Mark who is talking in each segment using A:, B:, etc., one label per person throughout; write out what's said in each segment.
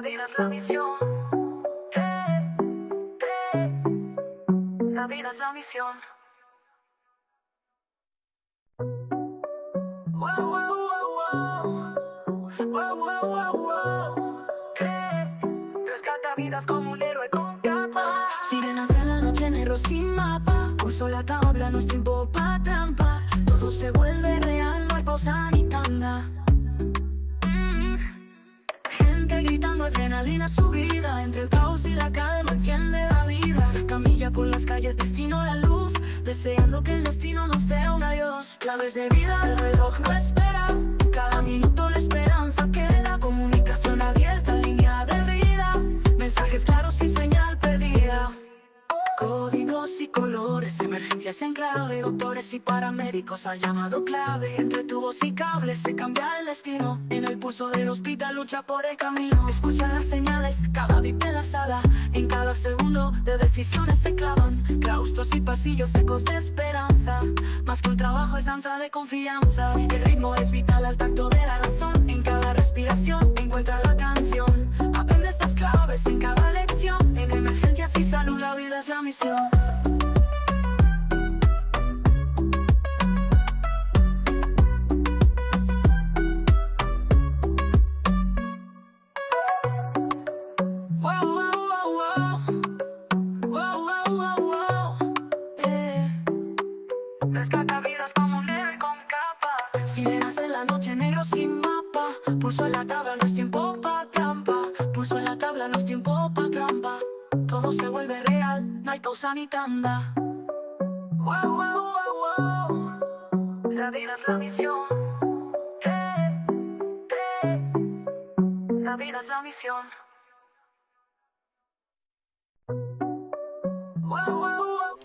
A: vida es la misión. La vida es la misión. Wow, wow, wow, wow. Wow, wow, wow, wow. Rescata vidas como un héroe con capa. Sirenas en la noche, negro sin mapa. Pulso la tabla, no es tiempo pa' trampa. Todo se vuelve real, no hay pausa ni tanda. Gente gritando, adrenalina subida. Entre el caos y la calma enciende la vida. Camilla por las calles, destino a la luz. Deseando que el destino no sea un adiós. Claves de vida, el reloj no espera. Cada minuto la esperanza queda. Comunicación abierta, línea de vida. Mensajes claros sin señal perdida. Códigos y colores, emergencias en clave. Doctores y paramédicos al llamado clave. Entre tubos y cables se cambia el destino. En el pulso del hospital lucha por el camino. Escuchan las señales, cada bit de la sala. En cada segundo de decisiones se clavan. Claustros y pasillos secos de esperanza. Más que un trabajo es danza de confianza. El ritmo es vital al tacto de la razón. En cada respiración encuentra la canción. Aprende estas claves en cada lección. En emergencias y salud la vida es la misión. Wow, wow, wow, wow. Wow, wow, wow, wow. Rescata vidas como un héroe con capa. Sirenas en la noche, negro sin mapa. Pulso en la tabla, no es tiempo pa' trampa. Pulso en la tabla, no es tiempo pa' trampa. Todo se vuelve real, no hay pausa ni tanda. Wow, wow, wow, wow. La vida es la misión. La vida es la misión. Wow, wow, wow.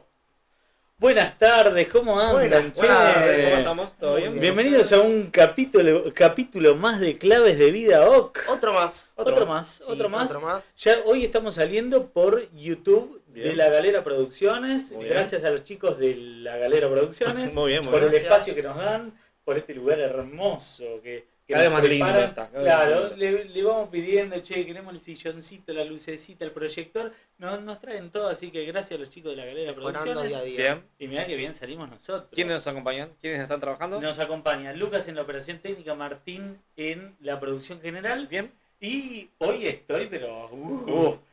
B: Buenas tardes, ¿cómo andan?
C: Buenas tardes,
B: Che?
C: ¿cómo estamos? ¿Todo bien?
B: Bienvenidos a un capítulo más de Claves de Vida OC.
C: Otro más.
B: Otro más.
C: Sí, otro más.
B: Ya hoy estamos saliendo por YouTube de
C: Bien.
B: La Galera Producciones.
C: Muy bien.
B: Gracias a los chicos de La Galera Producciones
C: Muy bien, muy
B: por
C: bien.
B: el espacio que nos dan, por este lugar hermoso que
C: Cada vez
B: nos
C: más lindo
B: preparan.
C: está, cada vez más
B: Claro,
C: lindo.
B: le vamos pidiendo, che, queremos el silloncito, la lucecita, el proyector. Nos traen todo, así que gracias a los chicos de La Galera
D: Mejorando
B: Producciones.
D: día a día.
C: Bien.
B: Y mirá que bien salimos nosotros.
C: ¿Quiénes nos acompañan? ¿Quiénes están trabajando?
B: Nos acompaña Lucas en la operación técnica, Martín en la producción general.
C: Bien.
B: Y hoy estoy, pero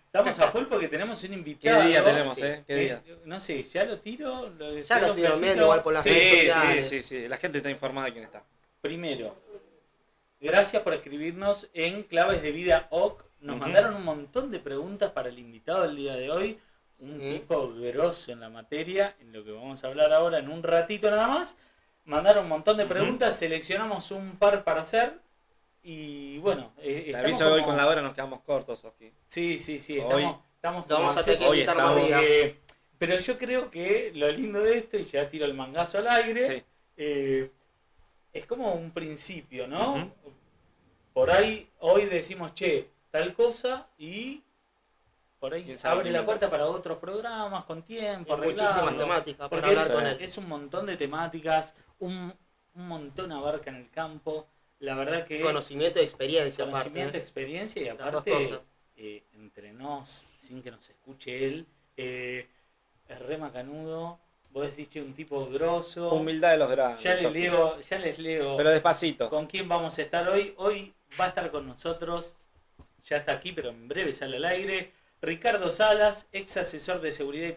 B: estamos a full porque tenemos un
C: ¿Qué
B: invitado.
C: día tenemos,
D: sí.
C: ¿Qué día?
B: No sé, ya lo tiro.
D: Ya lo estuvieron viendo igual por las
C: Sí,
D: redes
C: sí,
D: sociales.
C: sí. La gente está informada de quién está.
B: Primero, gracias por escribirnos en Claves de Vida OC. Nos mandaron un montón de preguntas para el invitado del día de hoy. Un tipo grosso en la materia, en lo que vamos a hablar ahora en un ratito nada más. Mandaron un montón de preguntas, seleccionamos un par para hacer. Y bueno,
C: Te
B: estamos
C: aviso que hoy
B: como-
C: con la hora nos quedamos cortos, Oski.
B: Sí,
C: Hoy
B: estamos
D: Lo vamos
B: como
D: a tener que
B: ansiosos,
C: Hoy
D: invitar
C: estamos-
D: más días.
B: pero yo creo que lo lindo de esto, y ya tiro el mangazo al aire,
C: Sí.
B: es como un principio, ¿no?
C: Ujú.
B: Por ahí hoy decimos, che, tal cosa, y por ahí
C: ¿Quién sabe
B: abre
C: qué
B: la
C: inventa?
B: puerta para otros programas con tiempo,
D: Hay muchísimas
B: arreglarlo.
D: temáticas para
B: Porque
D: hablar con él.
B: es un montón de temáticas, un montón abarca en el campo. La verdad que
D: Conocimiento y experiencia,
B: conocimiento,
D: aparte.
B: experiencia y
D: Las dos
B: aparte
D: cosas.
B: entre nos, sin que nos escuche él, es re macanudo. Vos decís, che, un tipo grosso.
C: Humildad de los grandes.
B: Ya
C: Oski.
B: les leo
C: Pero despacito.
B: con quién vamos a estar hoy. Hoy va a estar con nosotros, ya está aquí, pero en breve sale al aire, Ricardo Salas, ex asesor de seguridad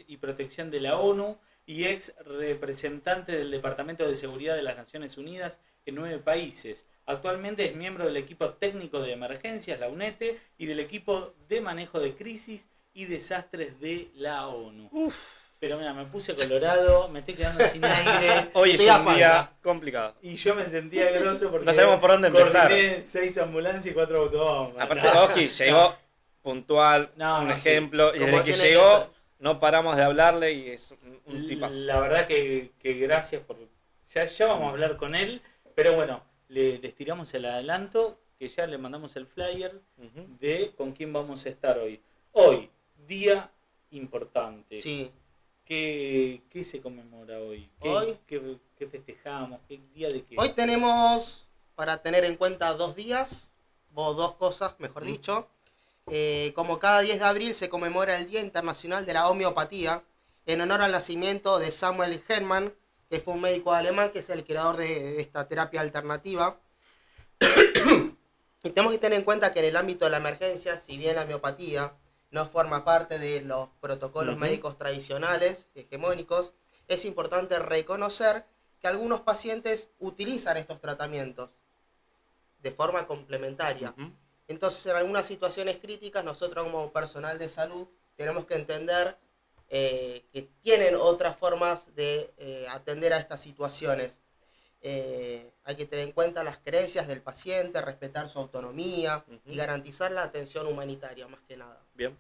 B: y protección de la ONU y ex representante del Departamento de Seguridad de las Naciones Unidas en 9 países. Actualmente es miembro del equipo técnico de emergencias, la UNETE, y del equipo de manejo de crisis y desastres de la ONU. Pero mira, me puse colorado, me estoy quedando sin aire.
C: Hoy es
D: Te da
C: un día
D: falta.
C: complicado.
B: Y yo me sentía grosso porque
C: No sabemos por dónde empezar.
B: coordiné 6 ambulancias y 4 autobombas.
C: Aparte, Oski llegó puntual,
B: No,
C: un
B: no,
C: ejemplo, y
D: Como
C: desde que
D: tiene que
C: llegó
D: ser.
C: no paramos de hablarle y es un tipazo.
B: La verdad que gracias por... Ya vamos a hablar con él, pero bueno, les tiramos el adelanto, que ya le mandamos el flyer
C: Ujú.
B: de con quién vamos a estar hoy. Hoy, día importante.
D: Sí.
B: ¿Qué se conmemora hoy?
D: Hoy.
B: ¿Qué festejamos? ¿Qué día de qué?
D: Hoy tenemos, para tener en cuenta, 2 días. o dos cosas, mejor dicho. Como cada 10 de abril se conmemora el Día Internacional de la Homeopatía, en honor al nacimiento de Samuel Hahnemann, que fue un médico alemán que es el creador de esta terapia alternativa. Y tenemos que tener en cuenta que en el ámbito de la emergencia, si bien la homeopatía no forma parte de los protocolos médicos tradicionales, hegemónicos, es importante reconocer que algunos pacientes utilizan estos tratamientos de forma complementaria. Entonces, en algunas situaciones críticas, nosotros como personal de salud tenemos que entender que tienen otras formas de atender a estas situaciones. Hay que tener en cuenta las creencias del paciente, respetar su autonomía y garantizar la atención humanitaria, más que nada.
C: Bien.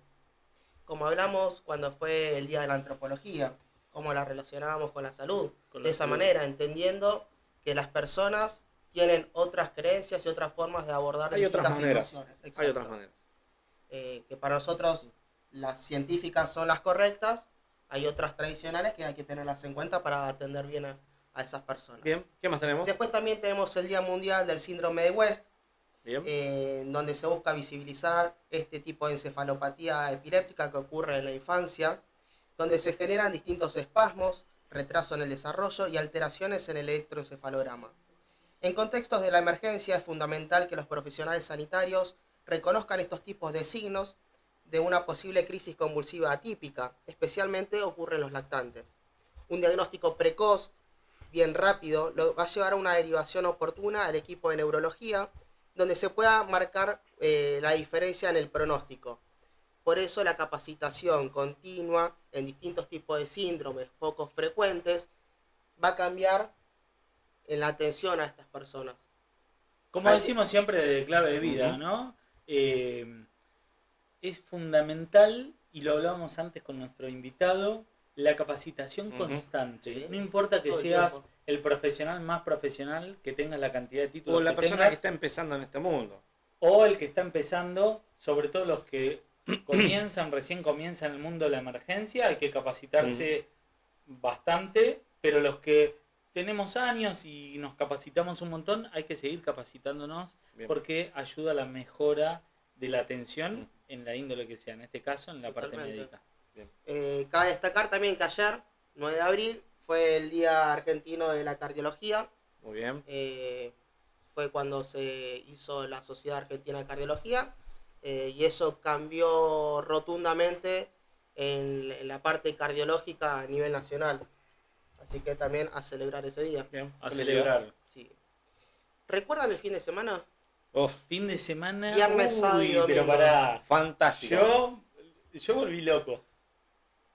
D: Como hablamos cuando fue el Día de la Antropología, cómo la relacionábamos con la salud, de esa manera, entendiendo que las personas tienen otras creencias y otras formas de abordar distintas situaciones. Exacto.
C: Hay otras maneras.
D: Que para nosotros las científicas son las correctas, hay otras tradicionales que hay que tenerlas en cuenta para atender bien a esas personas.
C: Bien, ¿qué más tenemos?
D: Después también tenemos el Día Mundial del Síndrome de West,
C: Bien.
D: donde se busca visibilizar este tipo de encefalopatía epiléptica que ocurre en la infancia, donde se generan distintos espasmos, retraso en el desarrollo y alteraciones en el electroencefalograma. En contextos de la emergencia es fundamental que los profesionales sanitarios reconozcan estos tipos de signos de una posible crisis convulsiva atípica, especialmente ocurre en los lactantes. Un diagnóstico precoz, bien rápido, va a llevar a una derivación oportuna al equipo de neurología, donde se pueda marcar la diferencia en el pronóstico. Por eso la capacitación continua en distintos tipos de síndromes poco frecuentes va a cambiar en la atención a estas personas.
B: Como decimos siempre de clave de vida, ¿no? Es fundamental, y lo hablábamos antes con nuestro invitado, la capacitación constante.
D: Sí.
B: No importa que
D: Todo el
B: seas
D: tiempo.
B: el profesional más profesional, que tengas la cantidad de títulos
C: O la
B: que
C: persona
B: tengas,
C: que está empezando en este mundo.
B: o el que está empezando, sobre todo los que recién comienzan el mundo de la emergencia, hay que capacitarse bastante, pero los que tenemos años y nos capacitamos un montón, hay que seguir capacitándonos.
C: Bien.
B: Porque ayuda a la mejora de la atención en la índole que sea, en este caso en la parte
D: Totalmente.
B: médica.
D: Cabe destacar también que ayer, 9 de abril, fue el Día Argentino de la Cardiología.
C: Muy bien.
D: Fue cuando se hizo la Sociedad Argentina de Cardiología, y eso cambió rotundamente en la parte cardiológica a nivel nacional. Así que también a celebrar ese día.
C: Bien.
B: A celebrar.
D: Sí. ¿Recuerdan el fin de semana?
B: Fin de semana.
D: Viernes, sábado y
B: pero
D: domingo.
B: pará.
C: Fantástico.
B: Yo volví loco.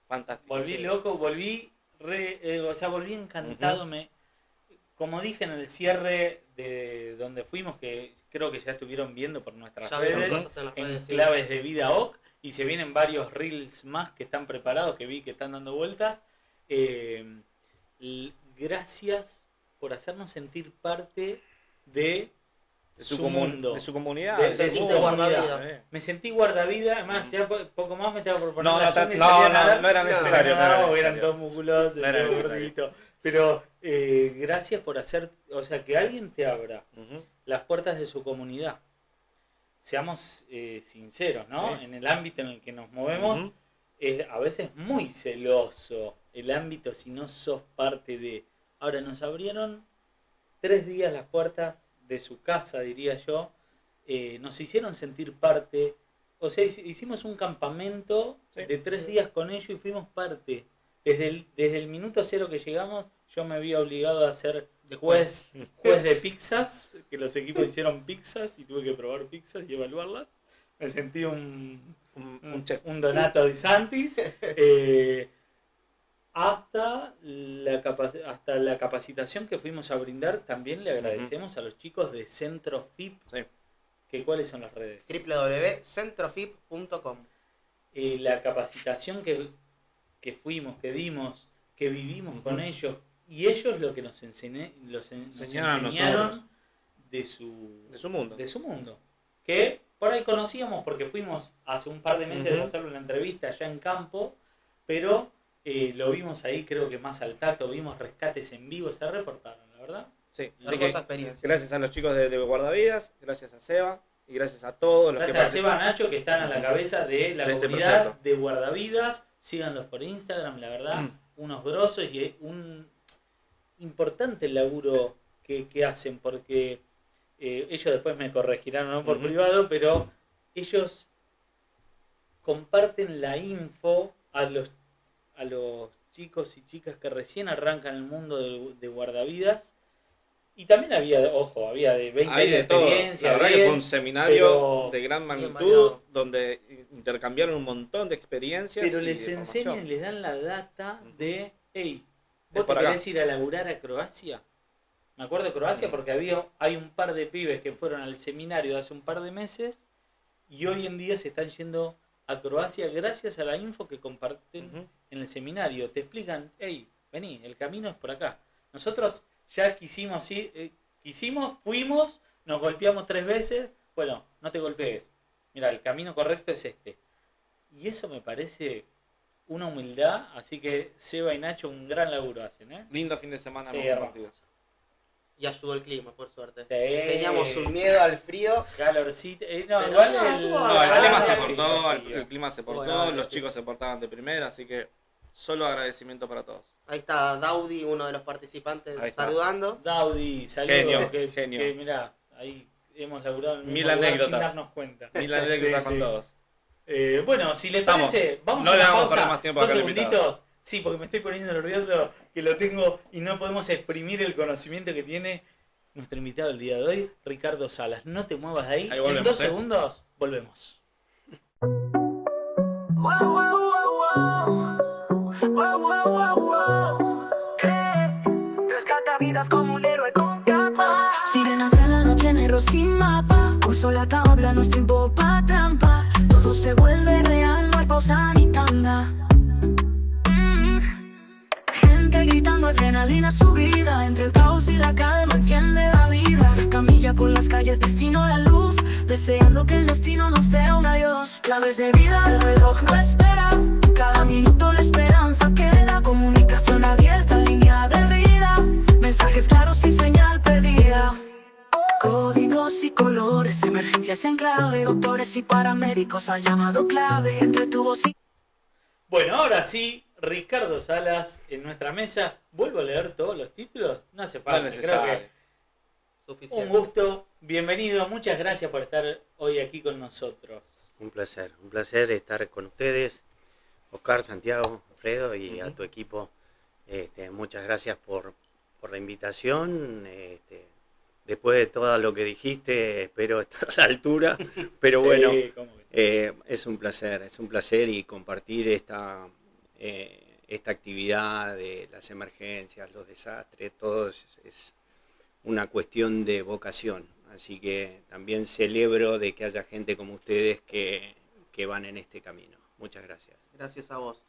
C: Fantástico.
B: Volví
C: Sí.
B: loco, volví encantado. Como dije en el cierre de donde fuimos, que creo que ya estuvieron viendo por nuestras
D: Ya vieron
B: redes,
D: cosas en las
B: en
D: redes, sí.
B: Claves de Vida OC, y se vienen varios reels más que están preparados, que vi que están dando vueltas. Gracias por hacernos sentir parte de su mundo.
C: De su comunidad.
B: De
C: del
B: su
C: mundo.
D: guardavidas.
B: Me sentí guardavida, además ya poco más me estaba por poner
C: No,
B: la
C: no,
B: zunga y
C: no,
B: salía a
C: no,
B: nadar,
C: no era necesario,
B: pero
C: no era
B: eran
C: necesario.
B: todos musculosos,
C: No era
B: todo
C: necesario.
B: gordito. Pero gracias por hacer, o sea, que alguien te abra las puertas de su comunidad. Seamos sinceros, ¿no?
C: Sí.
B: En el ámbito en el que nos movemos, es a veces muy celoso el ámbito si no sos parte de... Ahora, nos abrieron 3 días las puertas de su casa, diría yo. Nos hicieron sentir parte. O sea, hicimos un campamento de 3 días con ellos y fuimos parte. Desde el minuto cero que llegamos, yo me había obligado a ser juez de pizzas, que los equipos hicieron pizzas y tuve que probar pizzas y evaluarlas. Me sentí un
C: chef.
B: un Donato Di Santis. Hasta la capacitación que fuimos a brindar, también le agradecemos a los chicos de Centro FIP.
C: Sí.
B: ¿Cuáles son las redes?
D: www.centrofip.com.
B: La capacitación que fuimos, que dimos, que vivimos con ellos, y ellos lo que nos enseñaron de su mundo. Que por ahí conocíamos porque fuimos hace un par de meses a hacerle una entrevista allá en campo, pero lo vimos ahí, creo que más al tacto, vimos rescates en vivo, se reportaron, la verdad.
C: Sí, así
D: Hermosa
C: que
D: experiencia.
C: gracias a los chicos de Guardavidas, gracias a Seba y gracias a todos los
B: Gracias
C: que
B: a Seba Nacho que están a la cabeza de la
C: de este
B: comunidad
C: proyecto.
B: de guardavidas. Síganlos por Instagram, la verdad. Unos grosos y un importante laburo que hacen porque ellos después me corregirán no por privado, pero ellos comparten la info a los chicos y chicas que recién arrancan el mundo de guardavidas. Y también había de 20
C: hay
B: años de
C: de todo.
B: experiencia.
C: La verdad que
B: bien,
C: fue un seminario
B: pero-
C: de gran
D: variado.
C: magnitud donde intercambiaron un montón de experiencias.
B: Pero
C: y
B: les
C: de
B: enseñan,
C: información.
B: les dan la data de, hey,
C: Es
B: ¿vos te
C: por acá.
B: querés ir a laburar a Croacia? Me acuerdo de Croacia porque hay un par de pibes que fueron al seminario hace un par de meses y hoy en día se están yendo a Croacia gracias a la info que comparten en el seminario. Te explican, hey, vení, el camino es por acá. Nosotros ya quisimos, fuimos, nos golpeamos 3 veces, bueno, no te golpees. Mira, el camino correcto es este. Y eso me parece una humildad, así que Seba y Nacho un gran laburo hacen, ¿eh?
C: Lindo fin de semana.
B: Sí,
C: hemos
B: hermoso.
C: compartido.
D: Y ayudó el clima, por suerte.
B: Sí.
D: Teníamos un miedo al frío.
B: Calorcito. No,
D: Pero
B: igual
D: no,
B: el,
D: estuvo
C: No, el clima se
B: sí,
C: portó,
B: sí, sí.
C: el clima se portó,
D: Bueno,
C: los
D: sí.
C: chicos se portaban de primera, así que solo agradecimiento para todos.
D: Ahí está Daudi, uno de los participantes,
C: Ahí está.
D: saludando.
B: Daudi, saludos.
C: Genio,
B: que,
C: genio.
B: que mirá, ahí hemos laburado en el mismo
C: Mil
B: lugar
C: anécdotas.
B: sin darnos cuenta.
C: Mil anécdotas
B: Sí,
C: con
B: sí.
C: todos.
B: Bueno, si les
C: Estamos.
B: parece, vamos
C: No
B: a
C: le
B: una
C: vamos a
B: pausa,
C: perder más tiempo
B: 2
C: acá al invitado.
B: segunditos. Sí, porque me estoy poniendo nervioso, que lo tengo y no podemos exprimir el conocimiento que tiene nuestro invitado el día de hoy, Ricardo Salas. No te muevas de ahí,
C: Ahí
B: en
C: volvemos,
B: 2 segundos volvemos.
A: Rescata vidas como un héroe con capa. Sirenas en la noche, negro sin mapa. Puso la tabla, no es tiempo pa' trampa. Todo se vuelve real, no hay cosa ni tanda. Gente gritando, adrenalina subida. Entre el caos y la calma enciende la vida. Camilla por las calles, destino la luz. Deseando que el destino no sea un adiós. Claves de vida, el reloj no espera. Cada minuto la esperanza queda. Comunicación abierta, línea de vida. Mensajes claros y señal perdida. Códigos y colores, emergencias en clave. Doctores y paramédicos al llamado clave. Entre tu voz y...
B: Bueno, ahora sí, Ricardo Salas en nuestra mesa. ¿Vuelvo a leer todos los títulos? No hace
C: No
B: falta,
C: es
B: creo
C: necesario.
B: que un
D: Suficiente.
B: gusto. Bienvenido, muchas gracias por estar hoy aquí con nosotros.
E: Un placer estar con ustedes, Oscar, Santiago, Alfredo y a tu equipo. Muchas gracias por la invitación. Después de todo lo que dijiste, espero estar a la altura, pero
B: Sí,
E: bueno,
B: cómo que-
E: es un placer y compartir esta actividad de las emergencias, los desastres, todo es una cuestión de vocación. Así que también celebro de que haya gente como ustedes que van en este camino. Muchas gracias.
D: Gracias a vos.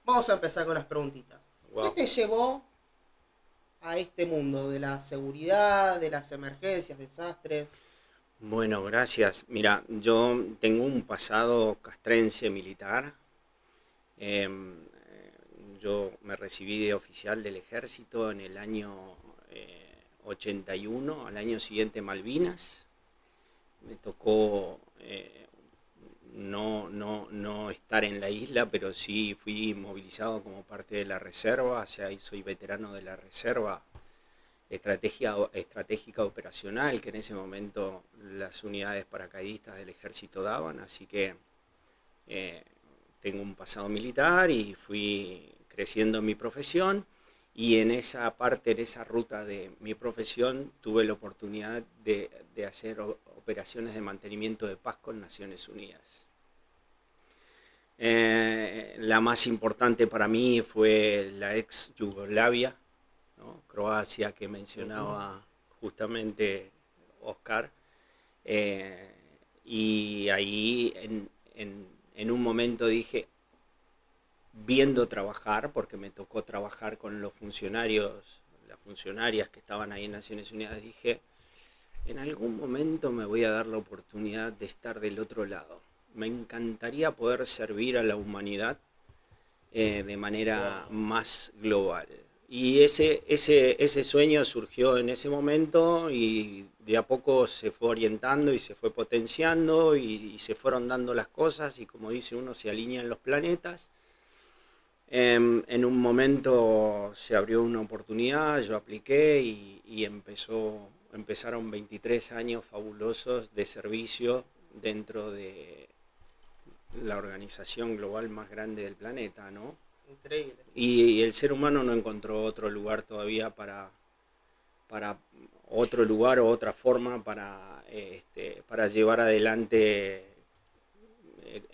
D: Vamos a empezar con las preguntitas.
E: Wow.
D: ¿Qué te llevó a este mundo de la seguridad, de las emergencias, desastres?
E: Bueno, gracias. Mira, yo tengo un pasado castrense militar. Yo me recibí de oficial del ejército en el año 81, al año siguiente Malvinas. Me tocó no estar en la isla, pero sí fui movilizado como parte de la reserva, o sea, ahí soy veterano de la reserva estratégica operacional que en ese momento las unidades paracaidistas del ejército daban, así que tengo un pasado militar y fui creciendo en mi profesión, y en esa parte, en esa ruta de mi profesión, tuve la oportunidad de hacer operaciones de mantenimiento de paz con Naciones Unidas. La más importante para mí fue la ex Yugoslavia, ¿no? Croacia, que mencionaba justamente Oscar, y ahí en un momento dije, viendo trabajar, porque me tocó trabajar con los funcionarios, las funcionarias que estaban ahí en Naciones Unidas, dije, en algún momento me voy a dar la oportunidad de estar del otro lado. Me encantaría poder servir a la humanidad de manera más global. Y ese sueño surgió en ese momento y de a poco se fue orientando y se fue potenciando y se fueron dando las cosas y como dice uno, se alinean los planetas. En un momento se abrió una oportunidad, yo apliqué y empezaron 23 años fabulosos de servicio dentro de la organización global más grande del planeta, ¿no?
D: Increíble.
E: Y el ser humano no encontró otro lugar todavía para otro lugar o otra forma para llevar adelante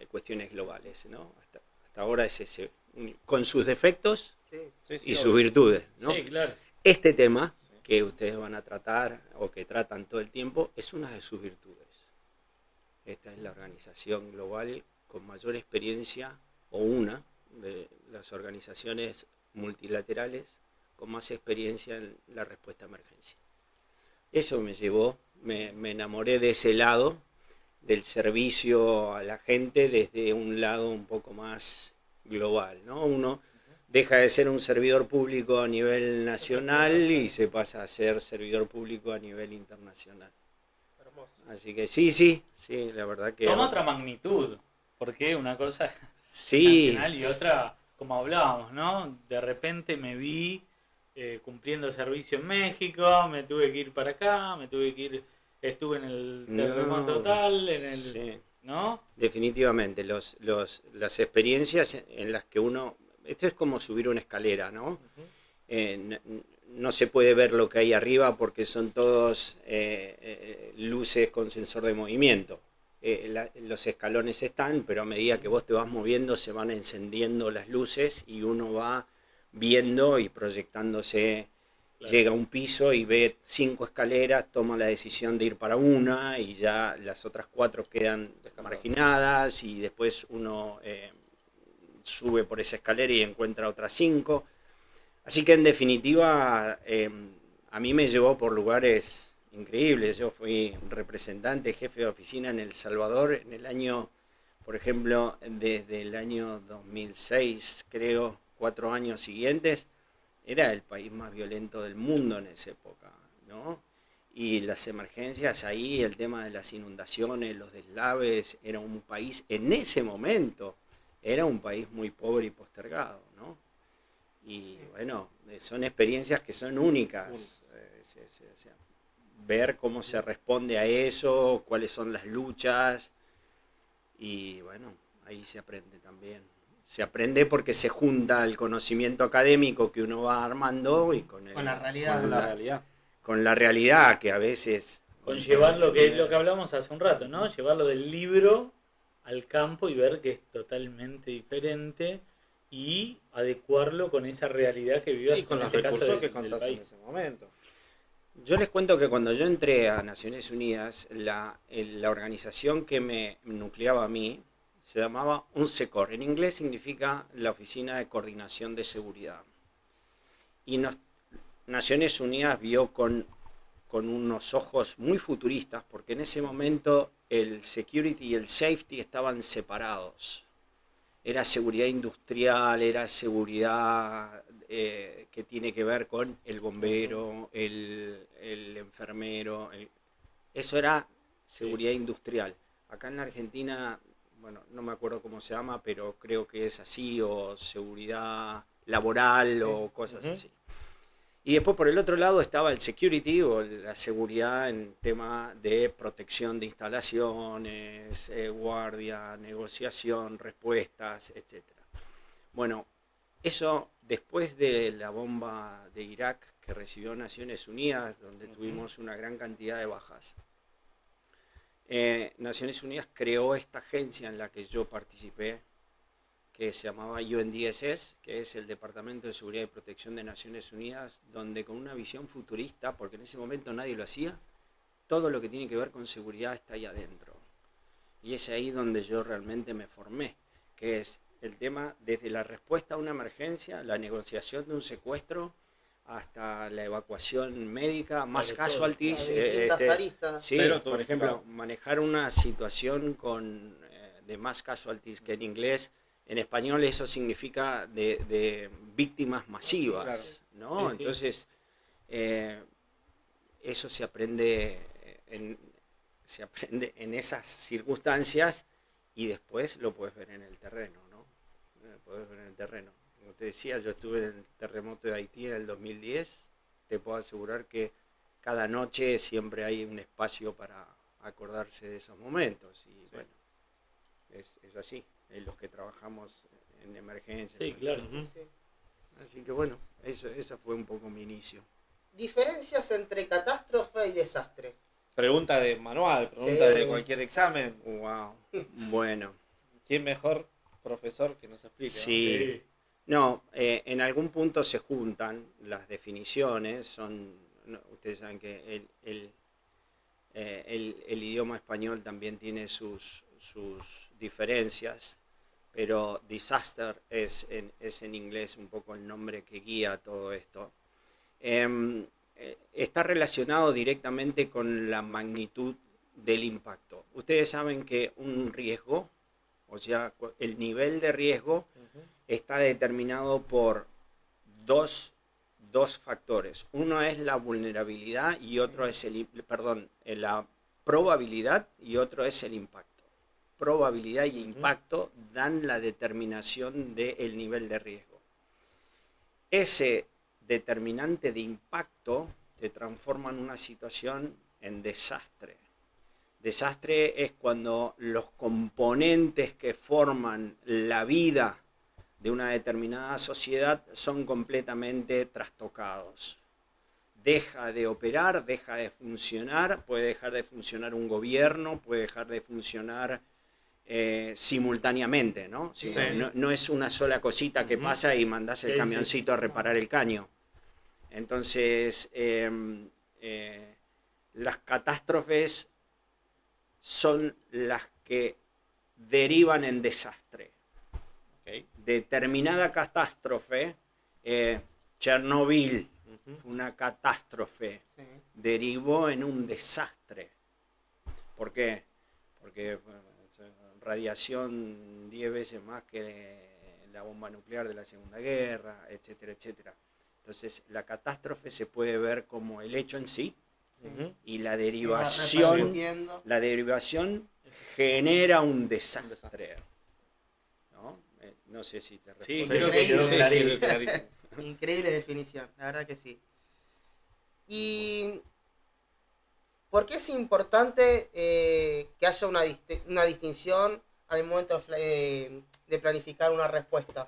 E: cuestiones globales, ¿no? Hasta ahora es ese, con sus defectos
D: Sí.
E: y sus virtudes, ¿no?
B: Sí, claro.
E: Este tema que ustedes van a tratar o que tratan todo el tiempo es una de sus virtudes. Esta es la organización global con mayor experiencia o una de las organizaciones multilaterales con más experiencia en la respuesta a emergencia. Eso me llevó, me enamoré de ese lado, del servicio a la gente desde un lado un poco más global, ¿no? Uno deja de ser un servidor público a nivel nacional y se pasa a ser servidor público a nivel internacional.
D: Hermoso.
E: Así que sí, la verdad que...
B: Toma otra magnitud, porque una cosa
E: sí,
B: nacional y otra, como hablábamos, ¿no? De repente me vi cumpliendo servicio en México, me tuve que ir para acá, estuve en el terremoto tal,
E: sí.
B: ¿no?
E: Definitivamente, las experiencias en las que uno... Esto es como subir una escalera, ¿no? No se puede ver lo que hay arriba porque son todos luces con sensor de movimiento. Los escalones están, pero a medida que vos te vas moviendo se van encendiendo las luces y uno va viendo y proyectándose. Claro. Llega a un piso y ve 5 escaleras, toma la decisión de ir para una y ya las otras 4 quedan marginadas y después uno sube por esa escalera y encuentra otras 5. Así que en definitiva a mí me llevó por lugares increíbles. Yo fui representante, jefe de oficina en El Salvador en el año, por ejemplo, desde el año 2006, creo, 4 años siguientes. Era el país más violento del mundo en esa época, ¿no? Y las emergencias ahí, el tema de las inundaciones, los deslaves, era un país, en ese momento, era un país muy pobre y postergado, ¿no? Y bueno, son experiencias que son únicas. O sea, ver cómo se responde a eso, cuáles son las luchas, y bueno, ahí se aprende también. Se aprende porque se junta el conocimiento académico que uno va armando y con
D: la realidad.
E: Con la realidad que a veces...
B: Con llevar lo que hablamos hace un rato, ¿no? Llevarlo del libro al campo y ver que es totalmente diferente y adecuarlo con esa realidad que vivías
C: y con
B: en
C: los
B: este
C: recursos
B: caso
C: que
B: del
C: contás
B: país.
C: en ese momento.
E: Yo les cuento que cuando yo entré a Naciones Unidas, la organización que me nucleaba a mí se llamaba UNSECOR. En inglés significa la Oficina de Coordinación de Seguridad. Y Naciones Unidas vio con unos ojos muy futuristas, porque en ese momento el security y el safety estaban separados. Era seguridad industrial, era seguridad que tiene que ver con el bombero, el enfermero. Eso era seguridad industrial. Acá en la Argentina, bueno, no me acuerdo cómo se llama, pero creo que es así, o seguridad laboral o cosas así. Y después por el otro lado estaba el security o la seguridad en tema de protección de instalaciones, guardia, negociación, respuestas, etc. Bueno, eso después de la bomba de Irak que recibió Naciones Unidas, donde tuvimos una gran cantidad de bajas. Naciones Unidas creó esta agencia en la que yo participé, que se llamaba UNDSS, que es el Departamento de Seguridad y Protección de Naciones Unidas, donde con una visión futurista, porque en ese momento nadie lo hacía, todo lo que tiene que ver con seguridad está ahí adentro. Y es ahí donde yo realmente me formé, que es el tema desde la respuesta a una emergencia, la negociación de un secuestro, hasta la evacuación médica, más casualties.
D: Distintas aristas.
E: Sí, pero por ejemplo, manejar una situación de más casualties, que en inglés... En español eso significa de víctimas masivas, ¿no?
B: Sí, sí.
E: Entonces, eso se aprende en esas circunstancias y después lo puedes ver en el terreno, ¿no? Puedes ver en el terreno. Como te decía, yo estuve en el terremoto de Haití en el 2010. Te puedo asegurar que cada noche siempre hay un espacio para acordarse de esos momentos. Y bueno, es así, los que trabajamos en emergencia.
B: Sí, claro.
D: Sí.
E: Así que bueno, eso fue un poco mi inicio.
D: Diferencias entre catástrofe y desastre.
C: Pregunta de manual, pregunta
D: Sí.
C: de cualquier examen.
E: Wow. Bueno,
C: ¿Quién mejor profesor que nos explique?
E: sí. No, en algún punto se juntan las definiciones. Ustedes saben que el idioma español también tiene sus diferencias, pero disaster es en inglés un poco el nombre que guía todo esto. Está relacionado directamente con la magnitud del impacto. Ustedes saben que un riesgo, o sea, el nivel de riesgo está determinado por dos factores. Uno es la vulnerabilidad y otro es la probabilidad y otro es el impacto. Probabilidad y impacto dan la determinación del nivel de riesgo. Ese determinante de impacto te transforma en una situación en desastre. Desastre es cuando los componentes que forman la vida de una determinada sociedad son completamente trastocados. Deja de operar, deja de funcionar, puede dejar de funcionar un gobierno, puede dejar de funcionar simultáneamente, ¿no?
D: Sí.
E: No es una sola cosita que pasa y mandás el
B: Sí,
E: camioncito a reparar el caño. Entonces, las catástrofes son las que derivan en desastre.
C: Okay.
E: Determinada catástrofe, Chernobyl, fue una catástrofe,
D: Sí.
E: derivó en un desastre. ¿Por qué? Porque radiación 10 veces más que la bomba nuclear de la Segunda Guerra, etcétera, etcétera. Entonces, la catástrofe se puede ver como el hecho en sí, y la derivación genera un desastre. ¿No? No sé si te respondo.
B: Sí, creo que quedó
D: Increíble.
B: clarísimo.
D: Increíble definición, la verdad que sí. ¿Y por qué es importante que haya una distinción al momento de planificar una respuesta?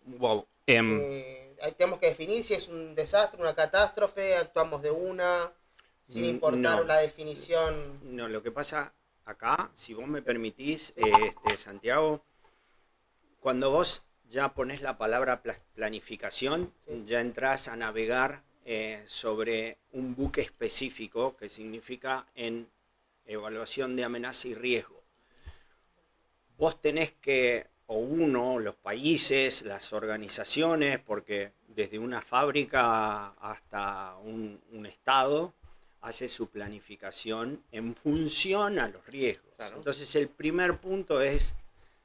E: Wow.
D: Tenemos que definir si es un desastre, una catástrofe, actuamos de una, sin importar
E: No.
D: la definición.
E: No, lo que pasa acá, si vos me permitís, Santiago, cuando vos ya ponés la palabra planificación,
D: Sí.
E: ya entrás a navegar sobre un buque específico que significa en evaluación de amenaza y riesgo. Vos tenés que, los países, las organizaciones, porque desde una fábrica hasta un estado, hace su planificación en función a los riesgos.
C: Claro.
E: Entonces el primer punto es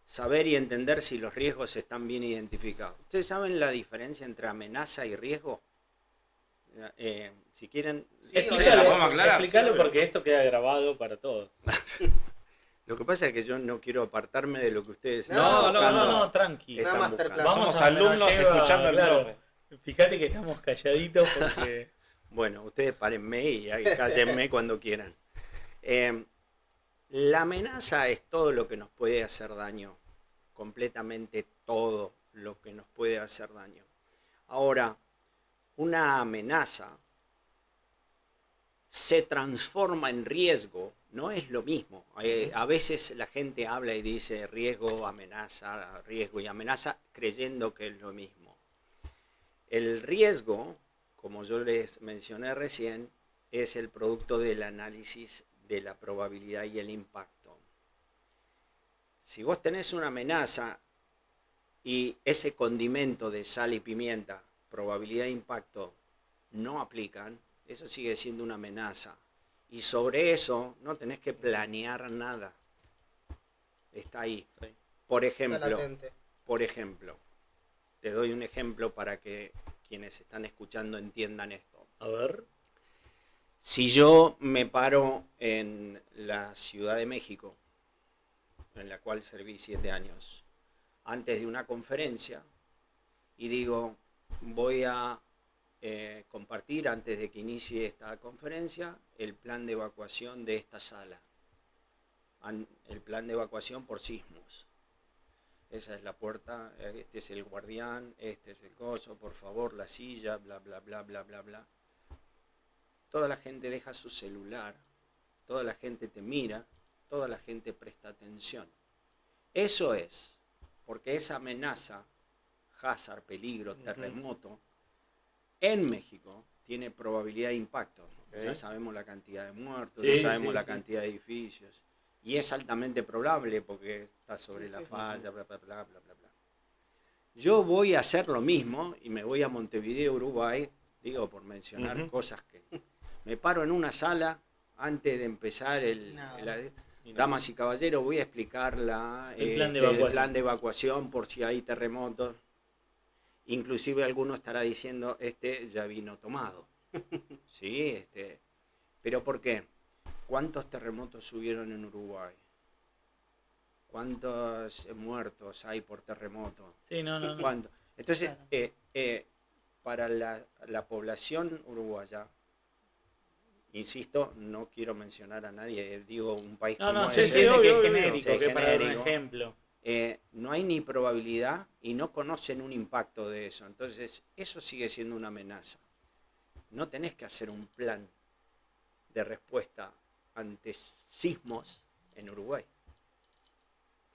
E: saber y entender si los riesgos están bien identificados. ¿Ustedes saben la diferencia entre amenaza y riesgo? Si quieren...
D: Sí,
B: Explícalo,
C: vamos a aclarar,
B: explícalo
C: sí,
B: porque esto queda grabado para todos.
E: Lo que pasa es que yo no quiero apartarme de lo que ustedes
D: No,
E: están buscando.
B: No, tranqui.
E: Están
D: Una masterclass.
E: buscando.
C: Somos
B: a
C: alumnos
B: nos lleva,
C: escuchando al
B: claro.
C: profe.
B: Fíjate que estamos calladitos porque...
E: Bueno, ustedes párenme y ahí cállenme cuando quieran. La amenaza es todo lo que nos puede hacer daño. Completamente todo lo que nos puede hacer daño. Ahora, una amenaza se transforma en riesgo, no es lo mismo. A veces la gente habla y dice riesgo y amenaza, creyendo que es lo mismo. El riesgo, como yo les mencioné recién, es el producto del análisis de la probabilidad y el impacto. Si vos tenés una amenaza y ese condimento de sal y pimienta, probabilidad e impacto, no aplican, eso sigue siendo una amenaza. Y sobre eso no tenés que planear nada. Está ahí.
C: Sí.
E: Por
D: Está
E: ejemplo,
D: latente.
E: te doy un ejemplo para que quienes están escuchando entiendan esto.
B: A ver.
E: Si yo me paro en la Ciudad de México, en la cual serví 7 años, antes de una conferencia, y digo, voy a compartir antes de que inicie esta conferencia el plan de evacuación de esta sala, el plan de evacuación por sismos. Esa es la puerta, este es el guardián, este es el coso, por favor, la silla, bla, bla, bla, bla, bla, bla. Toda la gente deja su celular, toda la gente te mira, toda la gente presta atención. Eso es, porque esa amenaza, hazard, peligro, terremoto, en México tiene probabilidad de impacto.
C: Okay.
E: Ya sabemos la cantidad de muertos,
B: Sí,
E: ya sabemos
B: sí,
E: la
B: sí.
E: cantidad de edificios. Y es altamente probable porque está sobre la falla, bla, bla, bla, bla, bla, bla. Yo voy a hacer lo mismo y me voy a Montevideo, Uruguay, digo por mencionar cosas que... Me paro en una sala antes de empezar damas y caballeros, voy a explicar
B: El plan de
E: el
B: evacuación.
E: plan de evacuación por si hay terremotos. Inclusive alguno estará diciendo, este ya vino tomado. Sí, ¿pero por qué? ¿Cuántos terremotos hubieron en Uruguay? ¿Cuántos muertos hay por terremoto?
B: Sí, no.
E: ¿Cuánto? Entonces,
D: Claro.
E: para la población uruguaya, insisto, no quiero mencionar a nadie, digo un país como
B: No, sí,
E: ese,
B: sí, obvio,
C: que es
B: obvio.
C: genérico,
B: Sí,
C: que
B: para dar un
E: genérico.
B: ejemplo.
E: No hay ni probabilidad y no conocen un impacto de eso. Entonces, eso sigue siendo una amenaza. No tenés que hacer un plan de respuesta ante sismos en Uruguay.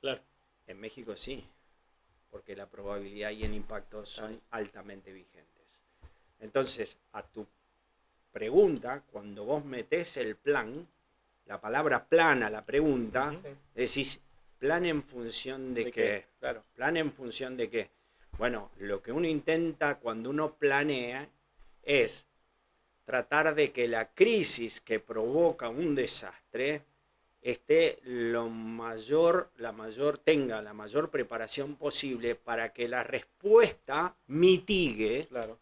B: Claro.
E: En México sí, porque la probabilidad y el impacto son altamente vigentes. Entonces, a tu pregunta, cuando vos metés el plan, la palabra plan a la pregunta,
D: Sí.
E: decís, ¿plan en función de
C: ¿De
E: qué?
C: qué? Claro.
E: ¿Plan en función de qué? Bueno, lo que uno intenta cuando uno planea es tratar de que la crisis que provoca un desastre esté tenga la mayor preparación posible para que la respuesta mitigue
C: Claro.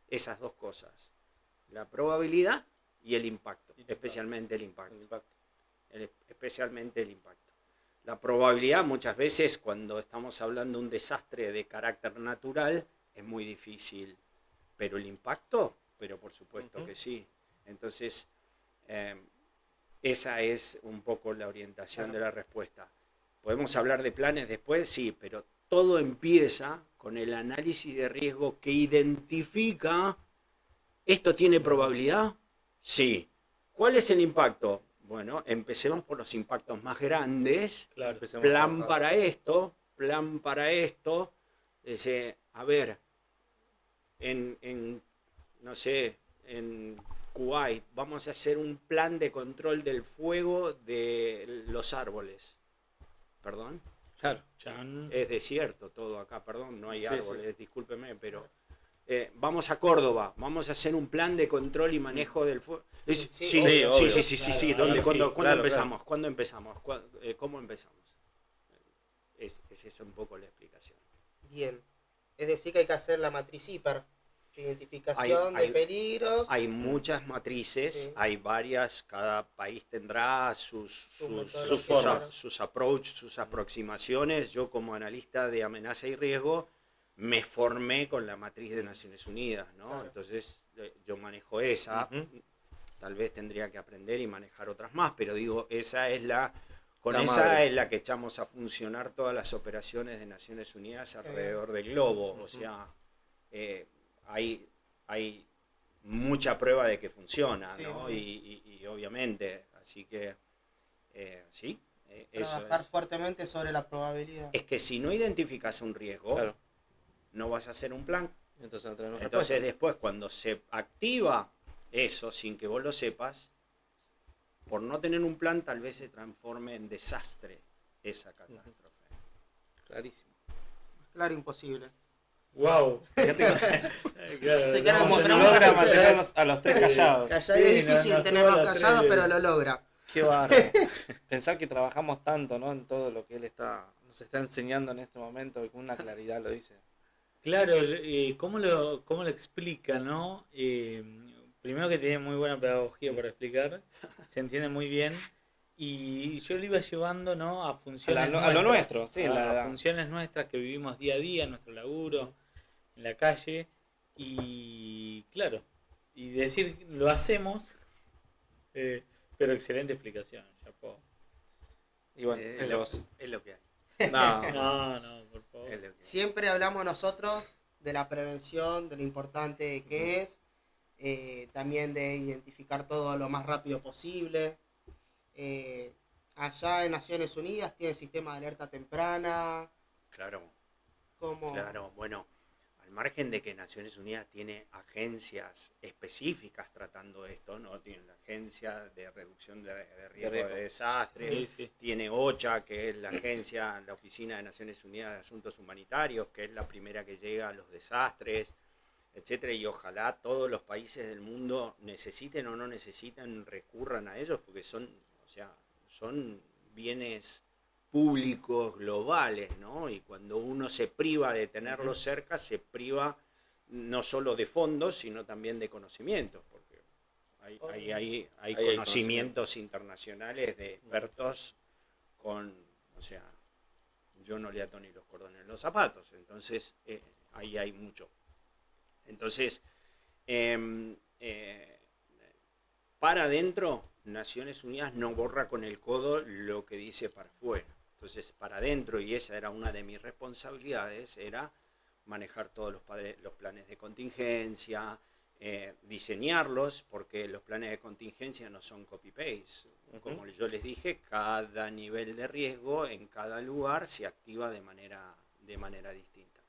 E: esas dos cosas, la probabilidad y el impacto, especialmente el impacto.
C: El impacto.
E: Especialmente el impacto. La probabilidad muchas veces cuando estamos hablando de un desastre de carácter natural es muy difícil, pero el impacto, pero por supuesto que sí. Entonces, esa es un poco la orientación de la respuesta. ¿Podemos hablar de planes después? Sí, pero todo empieza con el análisis de riesgo que identifica, ¿esto tiene probabilidad? Sí. ¿Cuál es el impacto? Bueno, empecemos por los impactos más grandes.
B: Claro.
C: Empecemos
E: Plan
C: a-
E: para esto, plan para esto. A ver, no sé, en Kuwait vamos a hacer un plan de control del fuego de los árboles. ¿Perdón?
C: Claro.
B: Chan.
E: Es desierto todo acá, perdón, no hay
C: Sí,
E: árboles, discúlpeme, pero vamos a Córdoba, vamos a hacer un plan de control y manejo del fuego. Sí,
D: Sí,
C: obvio.
E: sí.
B: Claro,
E: ¿Cuándo
C: claro,
E: empezamos? ¿Cuándo empezamos? ¿Cómo empezamos? Es esa un poco la explicación.
D: Bien. Es decir, que hay que hacer la matriz hiper. Identificación
E: Hay-
D: de peligros.
E: Hay muchas matrices,
D: Sí.
E: hay varias, cada país tendrá sus
D: metodología,
E: approach, sus aproximaciones. Yo como analista de amenaza y riesgo me formé con la matriz de Naciones Unidas, ¿no?
D: Claro.
E: Entonces yo manejo esa, tal vez tendría que aprender y manejar otras más, pero digo, esa es con
C: La
E: esa
C: madre.
E: es la que echamos a funcionar todas las operaciones de Naciones Unidas alrededor del globo, o sea, hay mucha prueba de que funciona,
D: Sí,
E: ¿no?
D: sí.
E: Y obviamente, así que sí, eso
D: Trabajar
E: es.
D: fuertemente sobre la probabilidad.
E: Es que si no identificas un riesgo,
C: Claro.
E: no vas a hacer un plan.
C: Entonces no tenemos
E: Entonces
C: respuesta.
E: después cuando se activa eso sin que vos lo sepas, por no tener un plan tal vez se transforme en desastre esa catástrofe.
C: Clarísimo.
D: Claro, imposible.
B: Wow.
D: Se quedan
C: ¿Cómo
D: sin
C: que
D: preguntas.
C: logra mantenernos a los tres callados?
D: Callado
B: Sí,
D: es difícil
B: no,
D: tenerlos
B: todas las
D: callados,
B: tres.
D: pero lo logra.
C: Qué bárbaro. Pensar que trabajamos tanto, ¿no? En todo lo que él nos está enseñando en este momento y con una claridad lo dice.
B: Claro, cómo lo explica, ¿no? Primero que tiene muy buena pedagogía para explicar, se entiende muy bien. Y yo lo iba llevando, ¿no? A funciones
C: A lo
B: nuestras,
C: nuestro, sí,
B: a funciones nuestras que vivimos día a día, en nuestro laburo, en la calle. Y claro, y decir, lo hacemos, eh, pero excelente explicación, chapó.
C: Y bueno,
E: Es lo que hay.
C: no,
B: No, por favor.
E: Es lo que hay.
D: Siempre hablamos nosotros de la prevención, de lo importante que es, también de identificar todo lo más rápido posible. Allá en Naciones Unidas tiene sistema de alerta temprana.
E: Claro.
D: Como
E: Claro, bueno, al margen de que Naciones Unidas tiene agencias específicas tratando esto, ¿no? Tiene la Agencia de Reducción de Riesgo de Desastres,
B: Sí.
E: tiene OCHA, que es la Oficina de Naciones Unidas de Asuntos Humanitarios, que es la primera que llega a los desastres, etcétera, y ojalá todos los países del mundo necesiten o no necesiten, recurran a ellos, porque son bienes públicos globales, ¿no? Y cuando uno se priva de tenerlos cerca, se priva no solo de fondos, sino también de conocimientos, porque hay conocimientos internacionales de expertos yo no le ato ni los cordones en los zapatos, entonces ahí hay mucho. Entonces, para adentro, Naciones Unidas no borra con el codo lo que dice para afuera. Entonces, para adentro, y esa era una de mis responsabilidades, era manejar todos los planes de contingencia, diseñarlos, porque los planes de contingencia no son copy-paste. Como yo les dije, cada nivel de riesgo en cada lugar se activa de manera distinta.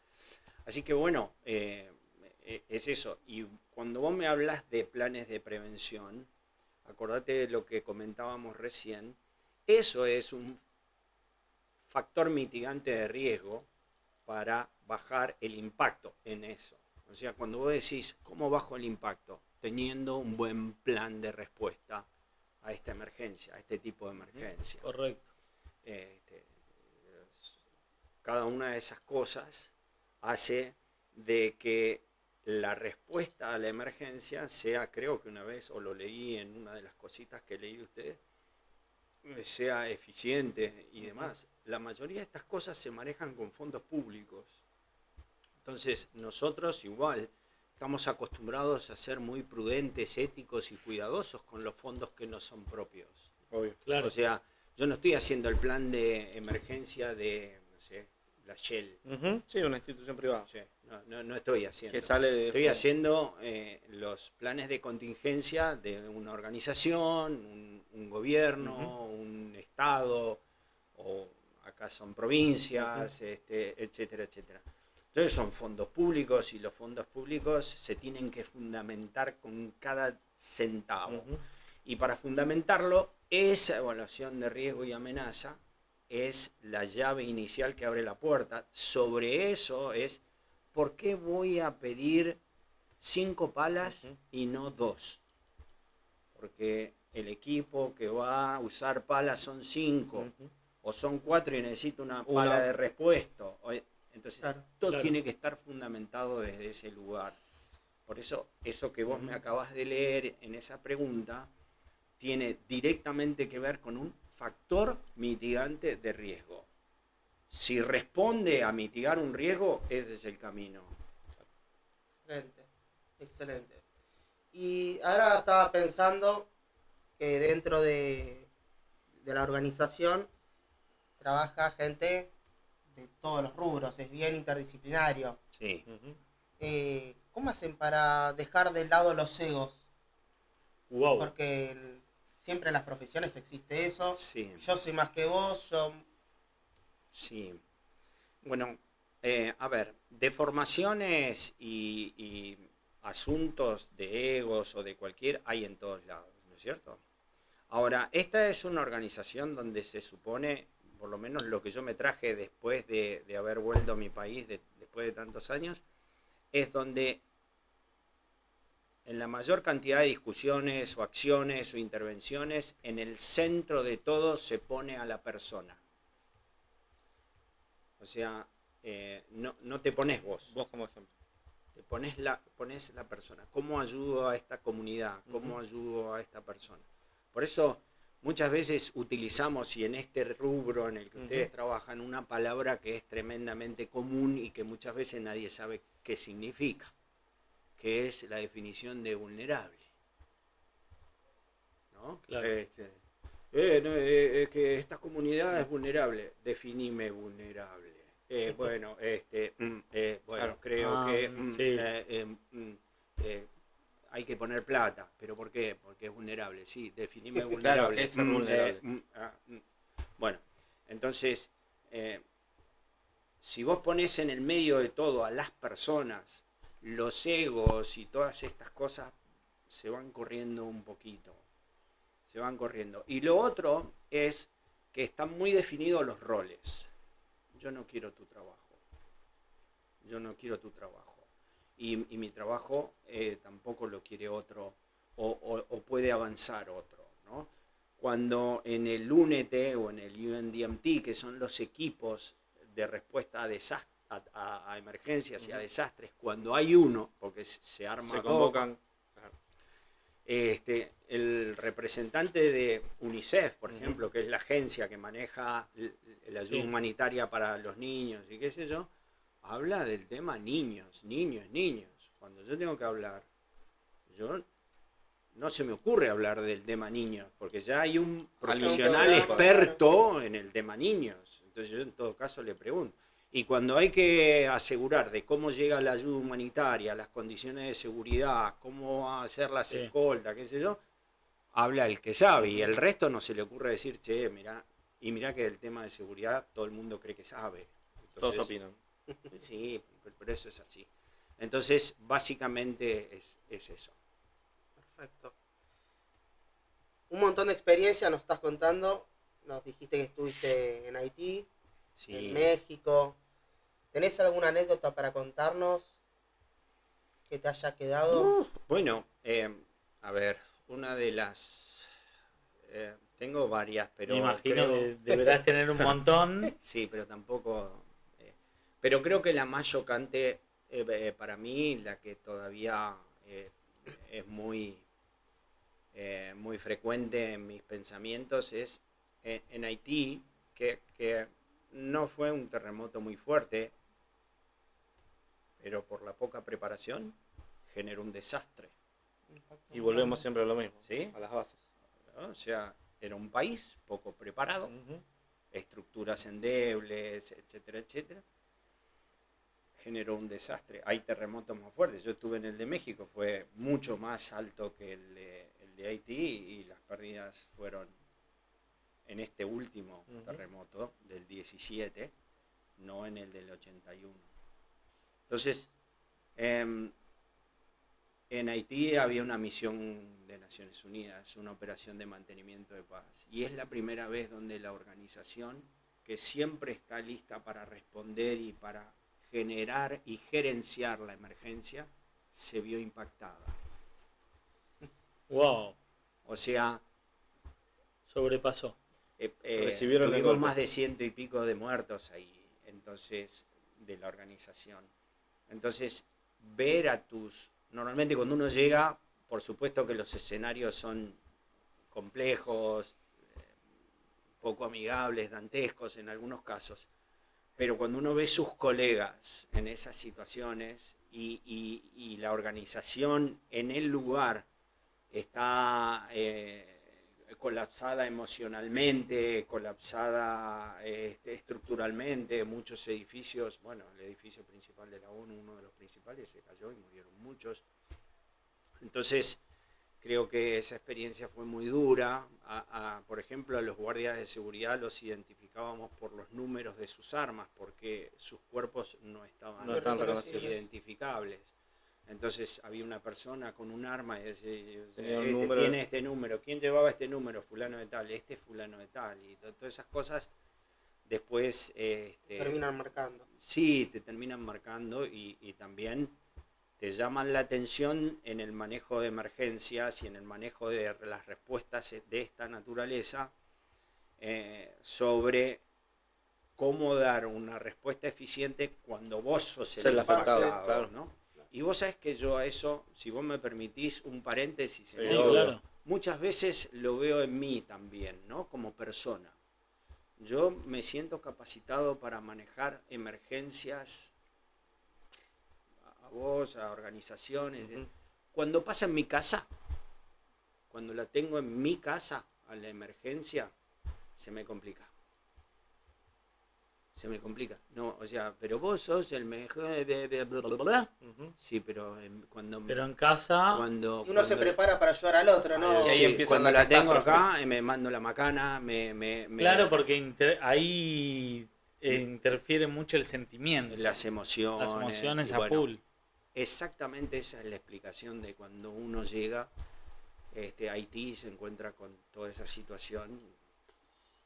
E: Así que bueno, es eso. Y cuando vos me hablas de planes de prevención, acordate de lo que comentábamos recién, eso es un factor mitigante de riesgo para bajar el impacto en eso. O sea, cuando vos decís, ¿cómo bajo el impacto? Teniendo un buen plan de respuesta a esta emergencia, a este tipo de emergencia.
B: Correcto.
E: Cada una de esas cosas hace de que la respuesta a la emergencia sea, creo que una vez, o lo leí en una de las cositas que leí de ustedes, sea eficiente y demás. La mayoría de estas cosas se manejan con fondos públicos. Entonces, nosotros igual estamos acostumbrados a ser muy prudentes, éticos y cuidadosos con los fondos que no son propios.
C: obvio.
B: Claro.
E: O sea, yo no estoy haciendo el plan de emergencia de, no sé, la Shell.
C: Sí, una institución privada.
E: Sí, no estoy haciendo.
C: Que sale de...
E: Estoy haciendo los planes de contingencia de una organización, un gobierno, un estado, o acá son provincias, etcétera, etcétera. Entonces son fondos públicos y los fondos públicos se tienen que fundamentar con cada centavo. Y para fundamentarlo, esa evaluación de riesgo y amenaza es la llave inicial que abre la puerta. Sobre eso es, ¿por qué voy a pedir 5 palas y no 2? Porque el equipo que va a usar palas son 5, o son 4 y necesito una pala de repuesto. Entonces, todo tiene que estar fundamentado desde ese lugar. Por eso, eso que vos me acabas de leer en esa pregunta, tiene directamente que ver con un factor mitigante de riesgo. Si responde a mitigar un riesgo, ese es el camino.
D: Excelente, excelente. Y ahora estaba pensando que dentro de la organización trabaja gente de todos los rubros, es bien interdisciplinario.
E: Sí.
D: ¿Cómo hacen para dejar de lado los egos?
B: Wow.
D: Porque siempre en las profesiones existe eso.
E: Sí.
D: Yo soy más que vos, yo...
E: Sí. Bueno, a ver, deformaciones y asuntos de egos o de cualquier hay en todos lados, ¿no es cierto? Ahora, esta es una organización donde se supone, por lo menos lo que yo me traje después de haber vuelto a mi país después de tantos años, es donde en la mayor cantidad de discusiones o acciones o intervenciones, en el centro de todo se pone a la persona. O sea, no te pones vos.
C: Vos como ejemplo.
E: Te pones la persona. ¿Cómo ayudo a esta comunidad? ¿Cómo ayudo a esta persona? Por eso muchas veces utilizamos, y en este rubro en el que ustedes trabajan, una palabra que es tremendamente común y que muchas veces nadie sabe qué significa, que es la definición de vulnerable. ¿No?
B: Claro.
E: Es que esta comunidad es vulnerable. Definime vulnerable. Bueno,
C: Claro.
E: creo que
B: Sí.
E: hay que poner plata. ¿Pero por qué? Porque es vulnerable. Sí, definime
C: Claro,
E: vulnerable.
C: ¿qué es ser vulnerable?
E: Bueno, entonces, si vos pones en el medio de todo a las personas, los egos y todas estas cosas se van corriendo un poquito. Se van corriendo. Y lo otro es que están muy definidos los roles. Yo no quiero tu trabajo. Yo no quiero tu trabajo. Y mi trabajo tampoco lo quiere otro o puede avanzar otro, ¿no? Cuando en el UNET o en el UNDMT, que son los equipos de respuesta a emergencias y a desastres, cuando hay uno, porque se arma
C: Se
E: ad hoc,
C: convocan. Claro.
E: el representante de UNICEF, por ejemplo, que es la agencia que maneja la ayuda humanitaria para los niños y qué sé yo, habla del tema niños. Cuando yo tengo que hablar, no se me ocurre hablar del tema niños, porque ya hay un profesional experto en el tema niños. Entonces yo en todo caso le pregunto. Y cuando hay que asegurar de cómo llega la ayuda humanitaria, las condiciones de seguridad, cómo hacer las escoltas, qué sé yo, habla el que sabe. Y el resto no se le ocurre decir, che, mirá que del tema de seguridad todo el mundo cree que sabe. Entonces,
C: Todos opinan.
E: Sí, pero eso es así. Entonces, básicamente es eso.
D: Perfecto. Un montón de experiencia nos estás contando. Nos dijiste que estuviste en Haití,
E: Sí.
D: en México. ¿Tenés alguna anécdota para contarnos que te haya quedado?
E: Bueno, a ver, una de las... tengo varias, pero
B: Me imagino
E: creo...
B: que deberás tener un montón.
E: Sí, pero tampoco... pero creo que la más chocante para mí, la que todavía es muy frecuente en mis pensamientos, es en Haití, que no fue un terremoto muy fuerte, pero por la poca preparación generó un desastre.
C: Y volvemos siempre a lo mismo.
E: ¿Sí?
C: A las bases.
E: ¿No? O sea, era un país poco preparado, estructuras endebles, etcétera, etcétera. Generó un desastre. Hay terremotos más fuertes. Yo estuve en el de México, fue mucho más alto que el de Haití y las pérdidas fueron en este último terremoto del 17, no en el del 81. Entonces, en Haití había una misión de Naciones Unidas, una operación de mantenimiento de paz. Y es la primera vez donde la organización, que siempre está lista para responder y para generar y gerenciar la emergencia, se vio impactada.
B: Wow.
E: O sea,
B: Sobrepasó.
C: Recibieron el
E: tuvimos
C: golpe.
E: más de 100 y pico de muertos ahí, entonces, de la organización. Entonces, ver a tus... Normalmente cuando uno llega, por supuesto que los escenarios son complejos, poco amigables, dantescos en algunos casos, pero cuando uno ve sus colegas en esas situaciones y la organización en el lugar está colapsada emocionalmente, colapsada estructuralmente, muchos edificios, bueno, el edificio principal de la ONU, uno de los principales, se cayó y murieron muchos. Entonces, creo que esa experiencia fue muy dura. Por ejemplo, a los guardias de seguridad los identificábamos por los números de sus armas, porque sus cuerpos no estaban identificables. Entonces había una persona con un arma y decía, tiene este número, ¿quién llevaba este número? Fulano de tal, este es fulano de tal. Y todas esas cosas después...
D: terminan marcando.
E: Sí, te terminan marcando y también te llaman la atención en el manejo de emergencias y en el manejo de las respuestas de esta naturaleza sobre cómo dar una respuesta eficiente cuando vos sos
C: Ser
E: el
C: el afectado,
E: impactado,
C: claro.
E: ¿no? Y vos sabés que yo a eso, si vos me permitís un paréntesis,
C: Sí,
E: en
B: Sí,
E: esto,
B: claro.
E: muchas veces lo veo en mí también, ¿no? Como persona. Yo me siento capacitado para manejar emergencias a vos, a organizaciones.
C: Ujú.
E: Cuando pasa en mi casa, cuando la tengo en mi casa, a la emergencia, se me complica. Se me complica. No, o sea, pero vos sos el mejor.
C: Ujú.
E: Sí, pero cuando.
B: Pero en casa,
E: Cuando,
D: Y uno se
E: cuando-
D: prepara para ayudar al otro, ¿no?
C: Y ahí
E: sí,
C: empieza
E: cuando
C: la
E: la tengo
C: catástrofe.
E: acá, me mando la macana,
B: claro, porque ahí interfiere mucho el sentimiento,
E: las emociones.
B: las emociones
E: y
B: a
E: bueno,
B: full.
E: exactamente esa es la explicación de cuando uno llega a Haití, se encuentra con toda esa situación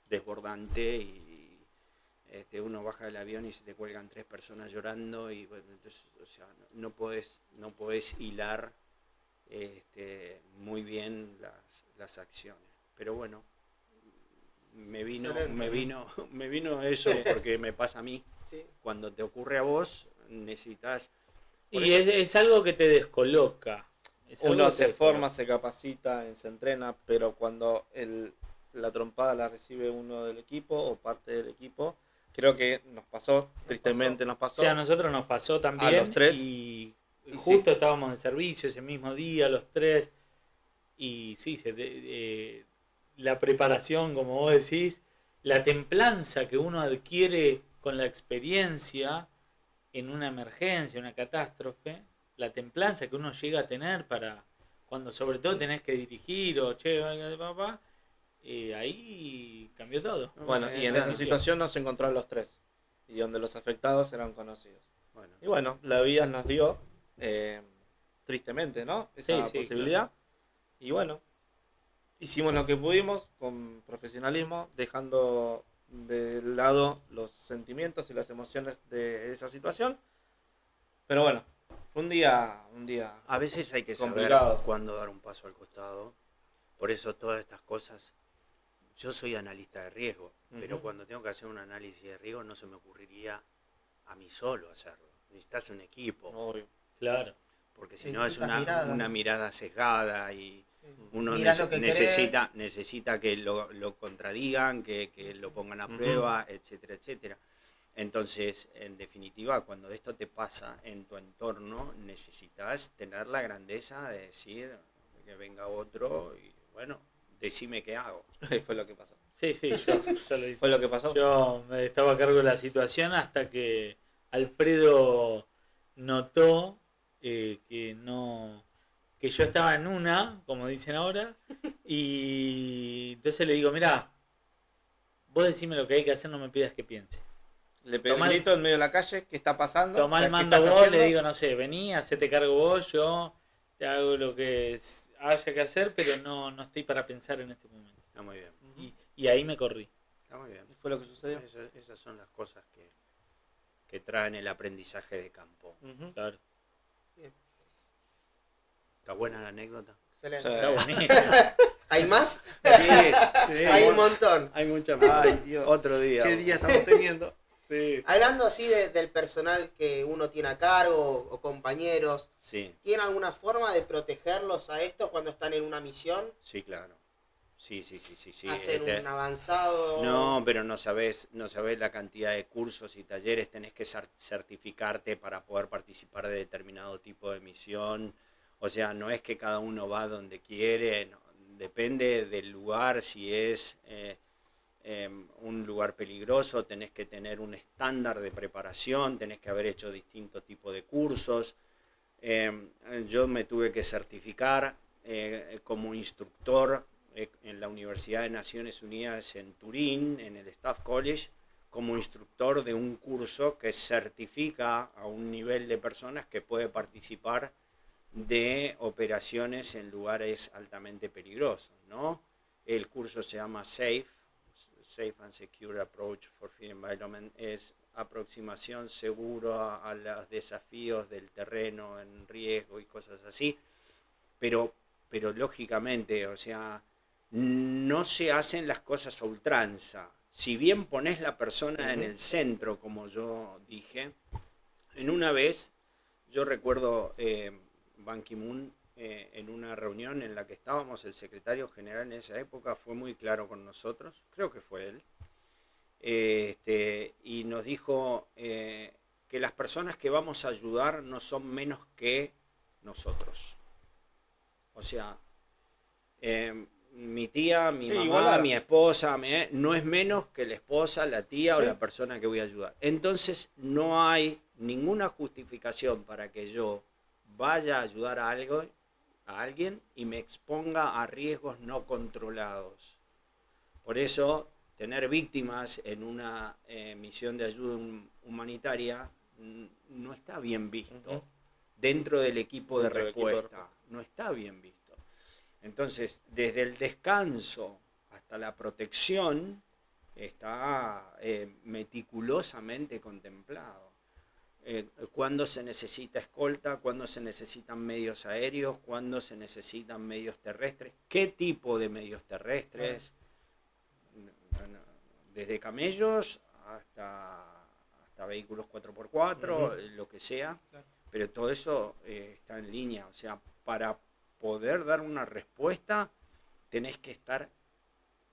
E: desbordante y uno baja del avión y se te cuelgan 3 personas llorando y bueno, entonces, o sea, no podés hilar muy bien las acciones. Pero bueno,
D: Excelente.
E: me vino eso porque me pasa a mí.
D: Sí.
E: Cuando te ocurre a vos, necesitas. Por
B: Y
E: eso-
B: es algo que te descoloca. Es algo
C: Uno
B: que
C: se
B: te
C: forma,
B: descoloca.
C: se capacita, se entrena, pero cuando la trompada la recibe uno del equipo o parte del equipo, creo que nos pasó, tristemente nos
B: O
C: pasó.
B: sea, a nosotros nos pasó también
C: los tres.
B: y
C: Y
B: justo
C: sí.
B: estábamos en servicio ese mismo día, los 3, y sí, la preparación, como vos decís, la templanza que uno adquiere con la experiencia en una emergencia, una catástrofe, la templanza que uno llega a tener para cuando sobre todo tenés que dirigir o che, vaya de papá, ahí cambió todo.
C: Bueno, y en esa situación nos encontraron los 3, y donde los afectados eran conocidos.
E: Bueno,
C: Y bueno, la vida nos dio, tristemente, ¿no? Esa
B: Sí, sí,
C: posibilidad. Y bueno, hicimos lo que pudimos con profesionalismo, dejando de lado los sentimientos y las emociones de esa situación. Pero bueno, fue un día
E: a veces hay que saber
C: complicado.
E: cuándo dar un paso al costado. Por eso todas estas cosas. Yo soy analista de riesgo, pero
C: Ujú.
E: cuando tengo que hacer un análisis de riesgo no se me ocurriría a mí solo hacerlo. Necesitas un equipo,
C: Obvio.
B: Claro.
E: porque si no es
D: Distintas miradas.
E: una mirada sesgada y uno
D: Mirás lo que
E: necesita que lo contradigan, que lo pongan a
C: Ujú.
E: prueba, etcétera, etcétera. Entonces, en definitiva, cuando esto te pasa en tu entorno, necesitas tener la grandeza de decir que venga otro y bueno, decime qué hago.
C: Fue lo que pasó.
B: Sí, sí, yo lo hice.
C: Fue lo que pasó.
B: Yo me estaba a cargo de la situación hasta que Alfredo notó que no que yo estaba en una, como dicen ahora, y entonces le digo, mirá, vos decime lo que hay que hacer, no me pidas que piense.
C: Le pegué
B: Tomá
C: un
B: el-
C: grito en medio de la calle, ¿qué está pasando?
B: Tomá
C: O sea,
B: el
C: ¿qué
B: mando
C: estás
B: vos,
C: haciendo?
B: le digo, no sé, vení, hacete cargo vos, yo te hago lo que haya que hacer, pero no estoy para pensar en este momento.
E: Está muy bien.
C: Ujú.
B: Y ahí me corrí.
E: Está muy bien.
C: Y fue lo que sucedió.
E: Esas son las cosas que traen el aprendizaje de campo.
C: Ujú.
B: Claro.
E: ¿Está buena la anécdota?
D: Excelente.
C: Sí.
B: Está buenísimo.
D: ¿Hay más?
E: Sí,
D: Hay un montón.
E: hay mucha más.
C: Ay, Dios.
E: Otro día.
C: ¿Qué día estamos teniendo?
B: Sí.
D: Hablando así del personal que uno tiene a cargo o compañeros,
E: Sí,
D: ¿tiene alguna forma de protegerlos a estos cuando están en una misión?
E: sí, claro. Sí.
D: ¿Hacen un avanzado?
E: No, pero no sabés la cantidad de cursos y talleres, tenés que certificarte para poder participar de determinado tipo de misión. O sea, no es que cada uno va donde quiere, no, depende del lugar, si es un lugar peligroso, tenés que tener un estándar de preparación, tenés que haber hecho distintos tipos de cursos. Yo me tuve que certificar como instructor en la Universidad de Naciones Unidas en Turín, en el Staff College, como instructor de un curso que certifica a un nivel de personas que puede participar de operaciones en lugares altamente peligrosos, ¿no? El curso se llama Safe and Secure Approach for Free Environment, es aproximación segura a los desafíos del terreno en riesgo y cosas así, pero lógicamente, o sea, no se hacen las cosas a ultranza. si bien pones la persona en el centro, como yo dije, en una vez, yo recuerdo Ban Ki-moon en una reunión en la que estábamos, el secretario general en esa época fue muy claro con nosotros, creo que fue él, y nos dijo que las personas que vamos a ayudar no son menos que nosotros. O sea, mi tía, mi mamá,
C: igual
E: mi esposa, no es menos que la esposa, la tía o
C: Sí.
E: la persona que voy a ayudar. Entonces no hay ninguna justificación para que yo vaya a ayudar a alguien y me exponga a riesgos no controlados. Por eso, tener víctimas en una misión de ayuda humanitaria no está bien visto. Dentro del equipo de
C: Dentro del equipo de
E: respuesta, no está bien visto. Entonces, desde el descanso hasta la protección está meticulosamente contemplado. Cuándo se necesita escolta, cuándo se necesitan medios aéreos, cuándo se necesitan medios terrestres, qué tipo de medios terrestres, desde camellos hasta vehículos 4x4, lo que sea, pero todo eso está en línea. O sea, para poder dar una respuesta tenés que estar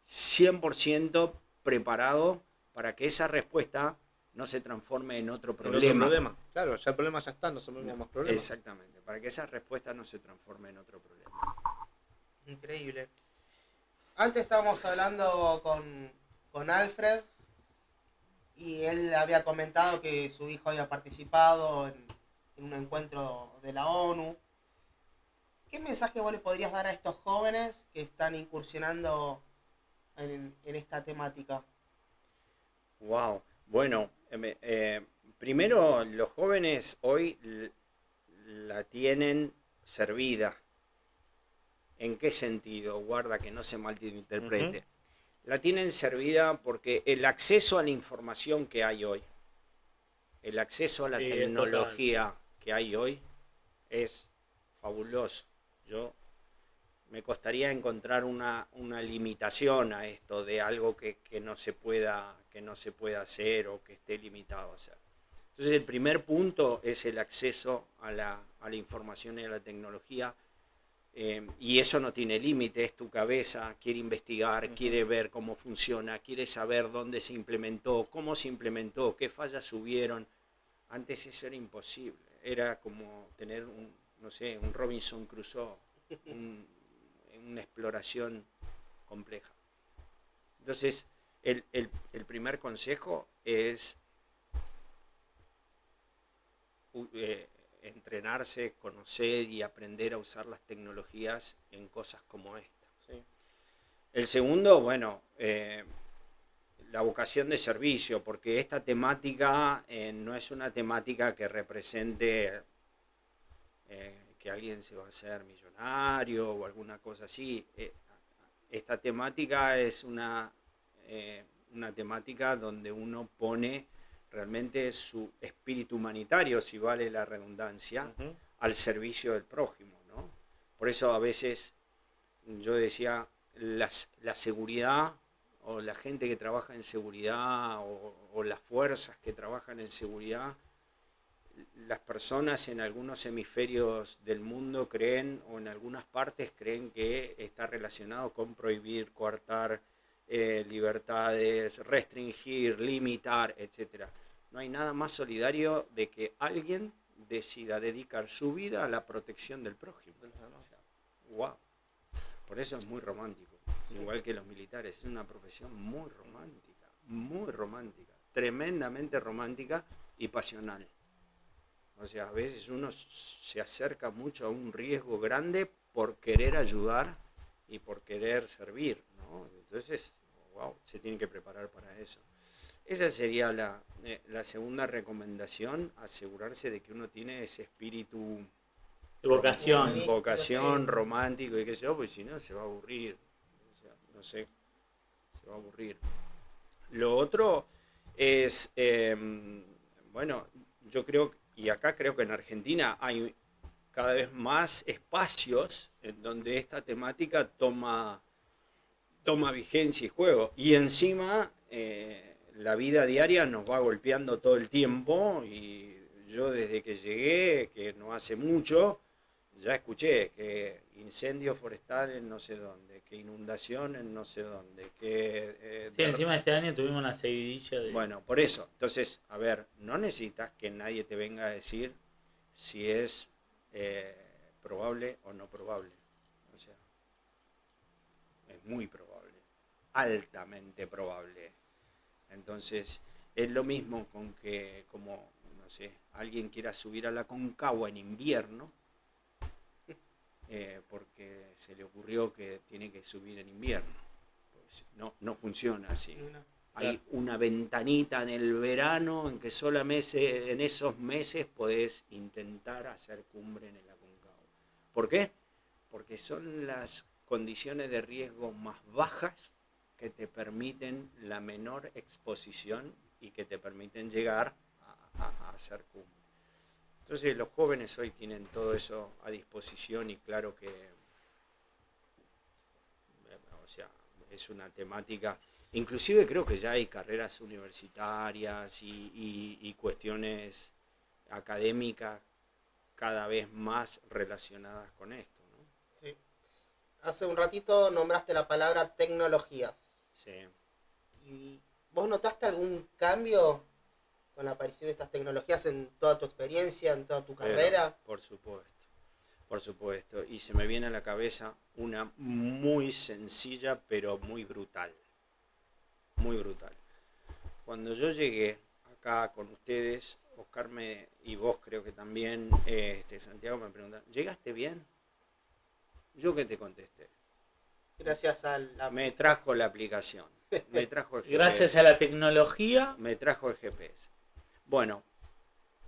E: 100% preparado para que esa respuesta no se transforme en otro problema.
C: Claro, ya el problema ya está, no son más problemas.
E: Exactamente, para que esa respuesta no se transforme en otro problema.
D: Increíble. Antes estábamos hablando con Alfred y él había comentado que su hijo había participado en un encuentro de la ONU. ¿Qué mensaje vos le podrías dar a estos jóvenes que están incursionando en esta temática?
E: Wow. Bueno, primero los jóvenes hoy la tienen servida. ¿En qué sentido? Guarda que no se malinterprete. La tienen servida porque el acceso a la información que hay hoy, el acceso a la tecnología que hay hoy es fabuloso. Yo me costaría encontrar una limitación a esto de algo que no se pueda hacer o que esté limitado a hacer. Entonces el primer punto es el acceso a la información y a la tecnología, y eso no tiene límite, es tu cabeza, quiere investigar, quiere ver cómo funciona, quiere saber dónde se implementó, cómo se implementó, qué fallas hubieron. Antes eso era imposible, era como tener un Robinson Crusoe, una exploración compleja. Entonces, el primer consejo es entrenarse, conocer y aprender a usar las tecnologías en cosas como esta.
C: Sí.
E: El segundo, bueno, la vocación de servicio, porque esta temática no es una temática que represente que alguien se va a hacer millonario o alguna cosa así. Esta temática es una temática donde uno pone realmente su espíritu humanitario, si vale la redundancia, al servicio del prójimo, ¿no? Por eso a veces yo decía, la seguridad o la gente que trabaja en seguridad o las fuerzas que trabajan en seguridad, las personas en algunos hemisferios del mundo creen, o en algunas partes creen que está relacionado con prohibir, coartar libertades, restringir, limitar, etc. No hay nada más solidario de que alguien decida dedicar su vida a la protección del prójimo. O sea, wow. Por eso es muy romántico. Igual que los militares, es una profesión muy romántica, tremendamente romántica y pasional. O sea, a veces uno se acerca mucho a un riesgo grande por querer ayudar y por querer servir, ¿no? Entonces, wow, se tiene que preparar para eso. Esa sería la segunda recomendación, asegurarse de que uno tiene ese espíritu
B: De vocación.
E: vocación romántico y qué sé yo, pues si no se va a aburrir. O sea, no sé, se va a aburrir. Lo otro es, bueno, yo creo, y acá creo que en Argentina hay cada vez más espacios en donde esta temática toma vigencia y juego. Y encima la vida diaria nos va golpeando todo el tiempo y yo desde que llegué, que no hace mucho, ya escuché que incendios forestales en no sé dónde, que inundación en no sé dónde, que...
B: Sí, encima este año tuvimos una seguidilla de...
E: Bueno, por eso. Entonces, a ver, no necesitas que nadie te venga a decir si es probable o no probable. O sea, es muy probable, altamente probable. Entonces, es lo mismo con que, como, no sé, alguien quiera subir a la Concagua en invierno, porque se le ocurrió que tiene que subir en invierno. Pues no funciona así. Hay una ventanita en el verano en que solamente en esos meses podés intentar hacer cumbre en el Aconcagua. ¿Por qué? Porque son las condiciones de riesgo más bajas que te permiten la menor exposición y que te permiten llegar a hacer cumbre. Entonces los jóvenes hoy tienen todo eso a disposición y claro que, o sea, es una temática, inclusive creo que ya hay carreras universitarias y cuestiones académicas cada vez más relacionadas con esto, ¿no?
D: Sí. Hace un ratito nombraste la palabra tecnologías.
E: Sí.
D: ¿Y vos notaste algún cambio con la aparición de estas tecnologías en toda tu experiencia, en toda tu carrera?
E: Pero, por supuesto. Y se me viene a la cabeza una muy sencilla, pero muy brutal. Muy brutal. Cuando yo llegué acá con ustedes, Oscar y vos creo que también, Santiago me pregunta, ¿llegaste bien? ¿Yo qué te contesté?
D: Gracias a la...
E: Me trajo la aplicación. Me trajo el GPS.
B: Gracias a la tecnología.
E: Me trajo el GPS. Bueno,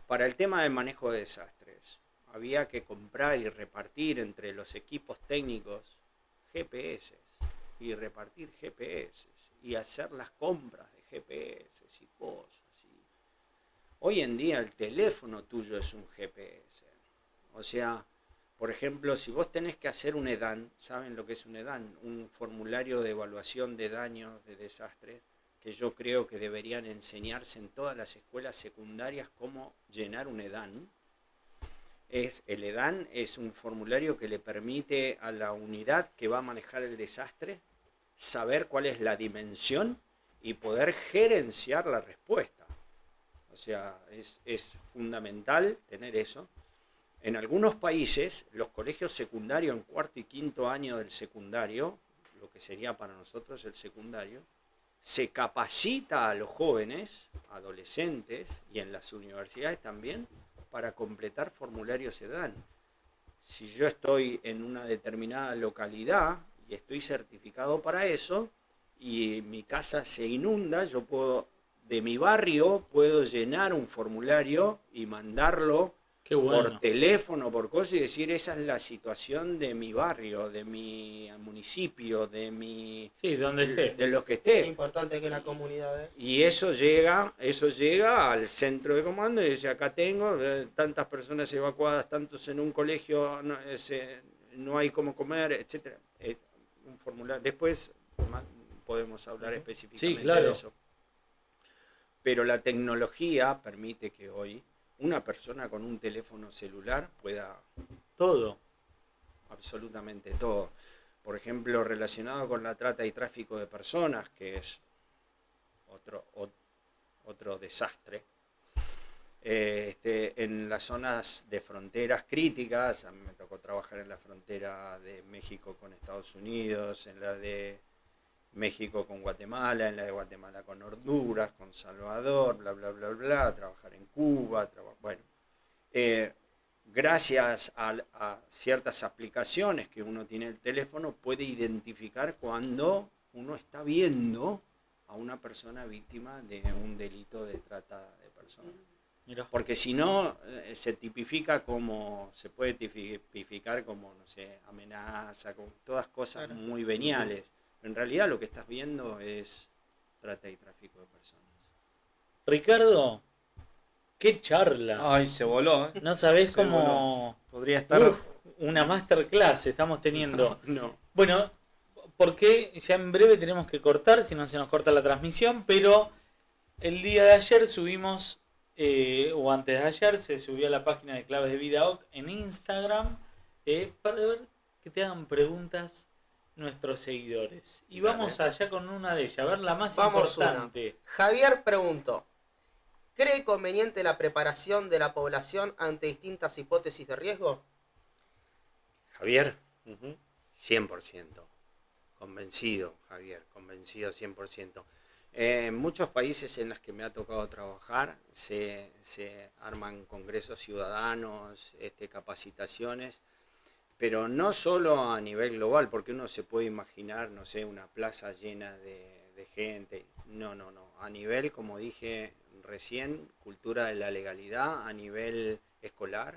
E: para el tema del manejo de desastres, había que comprar y repartir entre los equipos técnicos GPS y repartir GPS y hacer las compras de GPS y cosas. Hoy en día el teléfono tuyo es un GPS. O sea, por ejemplo, si vos tenés que hacer un EDAN, ¿saben lo que es un EDAN? Un formulario de evaluación de daños, de desastres, que yo creo que deberían enseñarse en todas las escuelas secundarias cómo llenar un EDAN. El EDAN es un formulario que le permite a la unidad que va a manejar el desastre saber cuál es la dimensión y poder gerenciar la respuesta. O sea, es fundamental tener eso. En algunos países, los colegios secundarios en cuarto y quinto año del secundario, lo que sería para nosotros el secundario, se capacita a los jóvenes, adolescentes y en las universidades también para completar formularios EDAN. Si yo estoy en una determinada localidad y estoy certificado para eso y mi casa se inunda, yo puedo, de mi barrio, puedo llenar un formulario y mandarlo por teléfono, por cosas, y decir esa es la situación de mi barrio, de mi municipio, de mi...
B: Sí, donde esté.
E: De los que esté.
D: Es importante que la comunidad...
E: Y eso llega al centro de comando y dice, acá tengo tantas personas evacuadas, tantos en un colegio, no hay cómo comer, etc. Es un formulario. Después podemos hablar específicamente de eso. Pero la tecnología permite que hoy una persona con un teléfono celular pueda
B: todo,
E: absolutamente todo. Por ejemplo, relacionado con la trata y tráfico de personas, que es otro desastre. En las zonas de fronteras críticas, a mí me tocó trabajar en la frontera de México con Estados Unidos, en la de México con Guatemala, en la de Guatemala con Honduras, con Salvador, bla, bla, bla, bla, trabajar en Cuba, gracias a ciertas aplicaciones que uno tiene en el teléfono, puede identificar cuando uno está viendo a una persona víctima de un delito de trata de personas. Mirá. Porque si no, se puede tipificar como, no sé, amenaza, con todas cosas muy veniales. En realidad lo que estás viendo es trata y tráfico de personas.
B: Ricardo, qué charla.
C: Ay, se voló, ¿eh?
B: No sabés
C: Se
B: cómo...
C: voló. Podría estar...
B: una masterclass estamos teniendo.
E: No.
B: Bueno, porque ya en breve tenemos que cortar, si no se nos corta la transmisión, pero el día de ayer subimos, o antes de ayer, se subió a la página de Claves de Vida OC en Instagram, para ver que te hagan preguntas nuestros seguidores. Y vamos allá con una de ellas, a ver la más
D: Vamos
B: importante.
D: Javier preguntó, ¿cree conveniente la preparación de la población ante distintas hipótesis de riesgo?
E: Javier, 100%. Convencido, Javier, convencido 100%. En muchos países en los que me ha tocado trabajar se arman congresos ciudadanos, capacitaciones, pero no solo a nivel global, porque uno se puede imaginar, no sé, una plaza llena de gente. No. A nivel, como dije recién, cultura de la legalidad, a nivel escolar,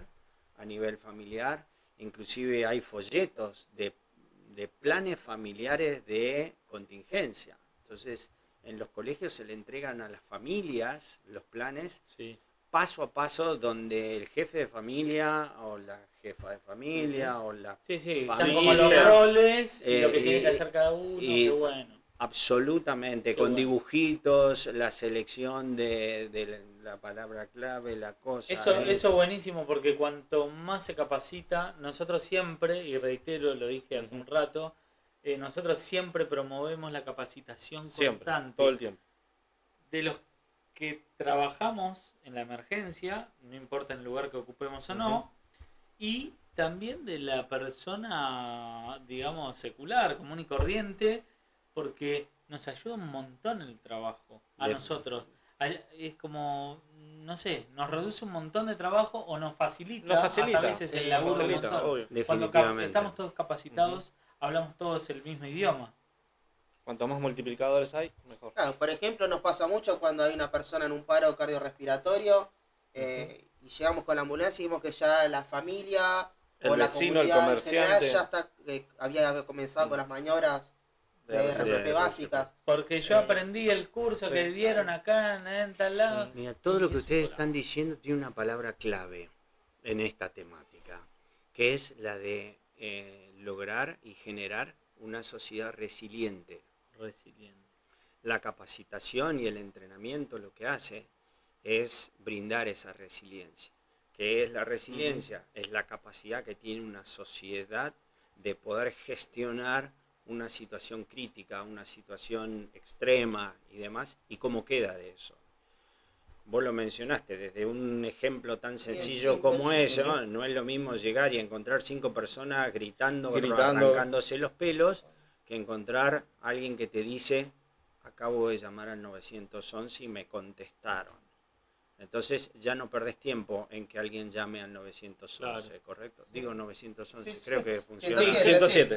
E: a nivel familiar. Inclusive hay folletos de planes familiares de contingencia. Entonces, en los colegios se le entregan a las familias los planes paso a paso, donde el jefe de familia o la jefa de familia o la
B: son como los roles y lo que tiene que hacer cada uno.
E: Y
B: qué bueno.
E: Absolutamente,
B: Qué
E: con
B: bueno.
E: dibujitos, la selección de la palabra clave, la cosa.
B: Eso es buenísimo, porque cuanto más se capacita, nosotros siempre, y reitero, lo dije hace un rato, nosotros siempre promovemos la capacitación
C: Siempre,
B: constante
C: todo el tiempo.
B: de los que trabajamos en la emergencia, no importa en el lugar que ocupemos o no, y también de la persona, digamos, secular, común y corriente, porque nos ayuda un montón el trabajo a nosotros. Es como, no sé, nos reduce un montón de trabajo o nos facilita, hasta a veces el laburo un montón.
C: Obvio.
B: Cuando
E: Definitivamente.
B: estamos todos capacitados, hablamos todos el mismo idioma.
C: Cuanto más multiplicadores hay, mejor.
D: Claro, por ejemplo, nos pasa mucho cuando hay una persona en un paro cardiorrespiratorio y llegamos con la ambulancia y vimos que ya la familia
C: El
D: o la
C: vecino, el
D: comunidad en general
C: comerciante.
D: ya está, había comenzado con las maniobras de RCP básicas.
B: Porque yo aprendí el curso que dieron acá en tal lado.
E: Mira, todo lo que
B: Y
E: ustedes
B: eso,
E: están diciendo tiene una palabra clave en esta temática, que es la de lograr y generar una sociedad resiliente.
B: resiliente.
E: La capacitación y el entrenamiento lo que hace es brindar esa resiliencia. ¿Qué es la resiliencia? Es la capacidad que tiene una sociedad de poder gestionar una situación crítica, una situación extrema y demás, y cómo queda de eso. Vos lo mencionaste, desde un ejemplo tan sencillo
D: simple,
E: como
D: sí.
E: eso, no es lo mismo llegar y encontrar 5 personas gritando,
C: Gritando.
E: arrancándose los pelos, que encontrar a alguien que te dice, acabo de llamar al 911 y me contestaron. Entonces ya no perdés tiempo en que alguien llame al 911,
B: Claro.
E: ¿correcto? Digo 911,
D: Sí,
E: creo
D: sí.
E: que funciona.
C: 107.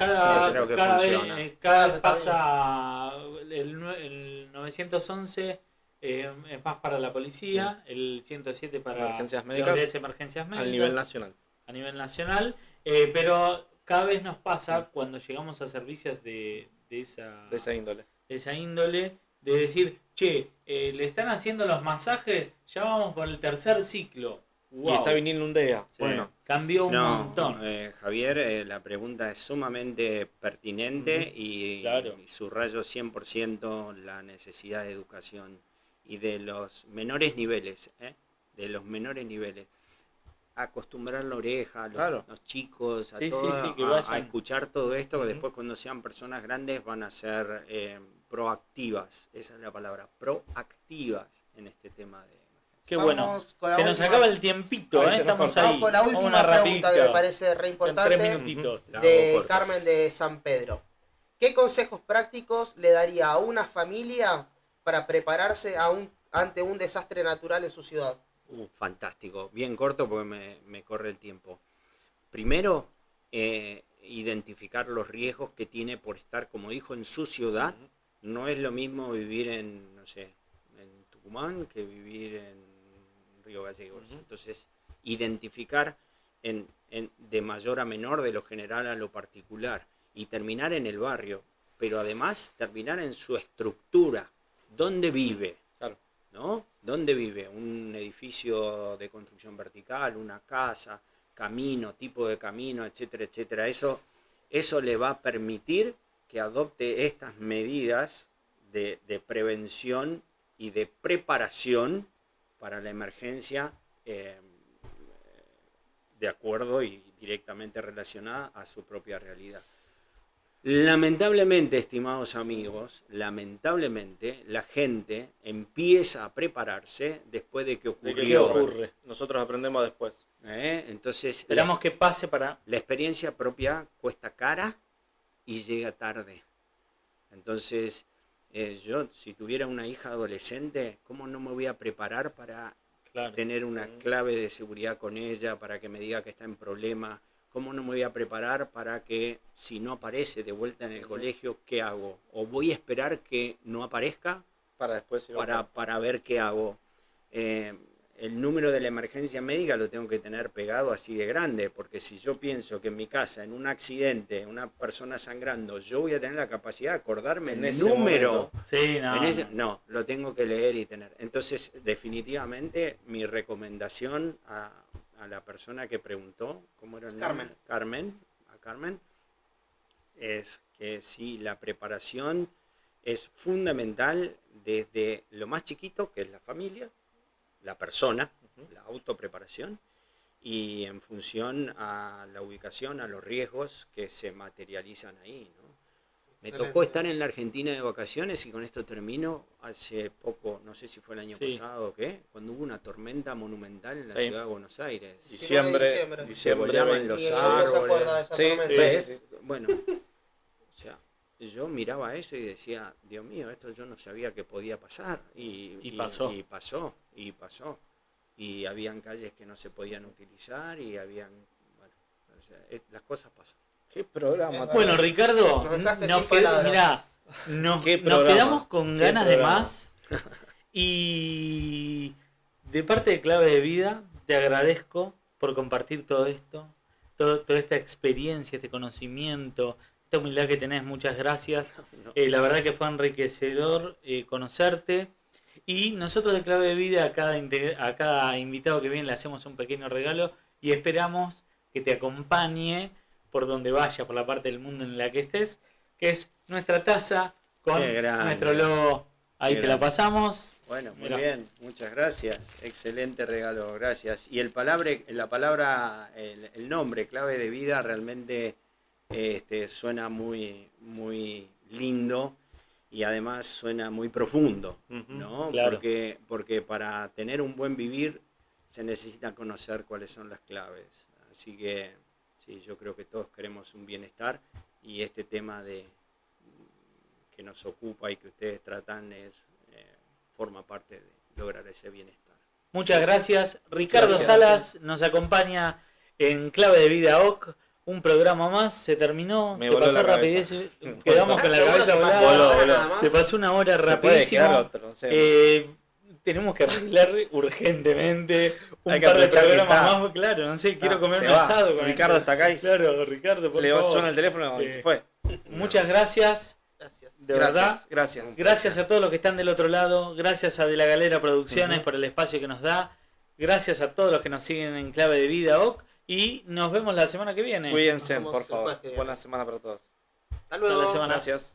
E: Creo que funciona.
B: Cada vez pasa el 911 es más para la policía, el 107 para
C: Emergencias
B: lo
C: médicas,
B: que es emergencias médicas
C: A nivel nacional.
B: a nivel nacional, pero cada vez nos pasa cuando llegamos a servicios de
C: De esa índole.
B: de decir, che, le están haciendo los masajes, ya vamos por el tercer ciclo. Wow.
C: Y está viniendo un DEA.
E: Sí.
C: Bueno,
B: Cambió un
E: No,
B: montón.
E: Javier, la pregunta es sumamente pertinente
B: Claro.
E: y subrayo 100% la necesidad de educación y de los menores niveles, de los menores niveles. Acostumbrar la oreja a los chicos, a,
B: Sí,
E: todo,
B: sí, que
E: a
B: vayan.
E: escuchar todo esto, que después cuando sean personas grandes van a ser proactivas, esa es la palabra, proactivas en este tema de emergencia.
B: Qué
D: Vamos
B: bueno.
D: con la
B: Se nos
D: última.
B: acaba el tiempito,
C: Ahí se nos
B: estamos
C: corta.
B: ahí.
D: Vamos con la última
B: Una
D: pregunta que me
B: rapidito.
D: parece re
B: En
D: importante.
B: 3 minutitos.
E: La
D: De
E: hago corta.
D: Carmen de San Pedro. ¿Qué consejos prácticos le daría a una familia para prepararse ante un desastre natural en su ciudad?
E: Fantástico, bien corto porque me corre el tiempo. Primero, identificar los riesgos que tiene por estar, como dijo, en su ciudad. No es lo mismo vivir en, no sé, en Tucumán que vivir en Río Gallegos. Entonces, identificar de mayor a menor, de lo general a lo particular, y terminar en el barrio, pero además terminar en su estructura, dónde vive,
C: Claro.
E: ¿no? ¿Dónde vive? Un edificio de construcción vertical, una casa, camino, tipo de camino, etcétera, etcétera. Eso le va a permitir que adopte estas medidas de prevención y de preparación para la emergencia de acuerdo y directamente relacionada a su propia realidad. Lamentablemente, estimados amigos, lamentablemente la gente empieza a prepararse después de que
C: ¿De
E: ocurrió.
B: ¿Qué ocurre?
C: Nosotros aprendemos después.
E: Entonces,
B: Esperamos que pase para...
E: la experiencia propia cuesta cara y llega tarde. Entonces, yo si tuviera una hija adolescente, ¿cómo no me voy a preparar para
B: Claro.
E: tener una clave de seguridad con ella, para que me diga que está en problema? ¿Cómo no me voy a preparar para que si no aparece de vuelta en el colegio, qué hago? ¿O voy a esperar que no aparezca
C: Para después ir a
E: para ver qué hago? El número de la emergencia médica lo tengo que tener pegado así de grande, porque si yo pienso que en mi casa, en un accidente, una persona sangrando, yo voy a tener la capacidad de acordarme
C: En
E: el
C: ese
E: número.
C: momento.
B: Sí, no.
E: No, lo tengo que leer y tener. Entonces, definitivamente, mi recomendación a la persona que preguntó, ¿cómo era el nombre? Carmen, es que sí, la preparación es fundamental desde lo más chiquito, que es la familia, la persona, la autopreparación, y en función a la ubicación, a los riesgos que se materializan ahí, ¿no? Me
D: Excelente.
E: tocó estar en la Argentina de vacaciones y con esto termino. Hace poco, no sé si fue el año
B: Sí.
E: pasado o qué, cuando hubo una tormenta monumental en la
C: Sí.
E: ciudad de Buenos Aires. Y
C: Diciembre.
E: se volaban los
D: Y el auto se acuerda de
E: árboles.
D: esa
C: Sí,
D: tormenta.
C: sí.
E: Bueno, o sea, yo miraba eso y decía, Dios mío, esto yo no sabía que podía pasar.
B: Y pasó.
E: Y pasó. Y habían calles que no se podían utilizar y habían... Bueno, o sea, las cosas pasan.
C: ¿Qué programa?
B: Bueno, Ricardo,
D: Nos dejaste
B: nos,
D: sin palabras.
B: mirá, nos
C: ¿Qué
B: nos
C: programa?
B: quedamos con
C: ¿Qué
B: ganas de
C: programa?
B: más. Y de parte de Clave de Vida, te agradezco por compartir todo esto, toda esta experiencia, este conocimiento, esta humildad que tenés. Muchas gracias.
E: No.
B: La verdad que fue enriquecedor conocerte. Y nosotros de Clave de Vida, a cada invitado que viene le hacemos un pequeño regalo y esperamos que te acompañe por donde vaya, por la parte del mundo en la que estés, que es nuestra taza con
E: Qué grande.
B: nuestro logo. Ahí
E: Qué
B: te la
E: grande.
B: pasamos.
E: Bueno, muy
B: Mirá.
E: bien, muchas gracias. Excelente regalo, gracias. Y la palabra, el nombre, Clave de Vida, realmente suena muy, muy lindo y además suena muy profundo, ¿no?
B: Claro.
E: Porque para tener un buen vivir se necesita conocer cuáles son las claves. Así que sí, yo creo que todos queremos un bienestar y este tema que nos ocupa y que ustedes tratan forma parte de lograr ese bienestar.
B: Muchas gracias. Ricardo
C: Gracias.
B: Salas nos acompaña en Clave de Vida OC. Un programa más, se terminó,
C: Me
B: se
C: voló
B: pasó
C: la cabeza.
B: rapidez, quedamos con la
D: Seguro
B: cabeza
D: se pasó
B: volada.
C: Voló,
D: ahora
C: voló.
D: nada más.
B: Se pasó una hora
C: Se puede
B: rapidísimo.
C: quedar otro, no sé.
B: Tenemos que arreglar urgentemente un
C: Hay que
B: par de
C: aprovechar que
B: programas
C: está.
B: más. Claro, no sé, quiero
C: Ah,
B: comer
C: se
B: un
C: va.
B: asado. con
C: Ricardo
B: esto.
C: está acá y
B: Claro, Ricardo, por
C: le
B: favor.
C: suena el teléfono y se fue.
B: Muchas gracias,
D: Gracias.
B: de verdad.
C: Gracias.
B: Gracias a todos los que están del otro lado. Gracias a De la Galera Producciones por el espacio que nos da. Gracias a todos los que nos siguen en Clave de Vida OC. Y nos vemos la semana que viene.
C: Cuídense,
D: Nos
C: por
D: vemos el
C: favor.
D: jueves que viene.
C: Buena semana para todos.
D: Hasta luego.
B: Hasta la semana.
C: Gracias.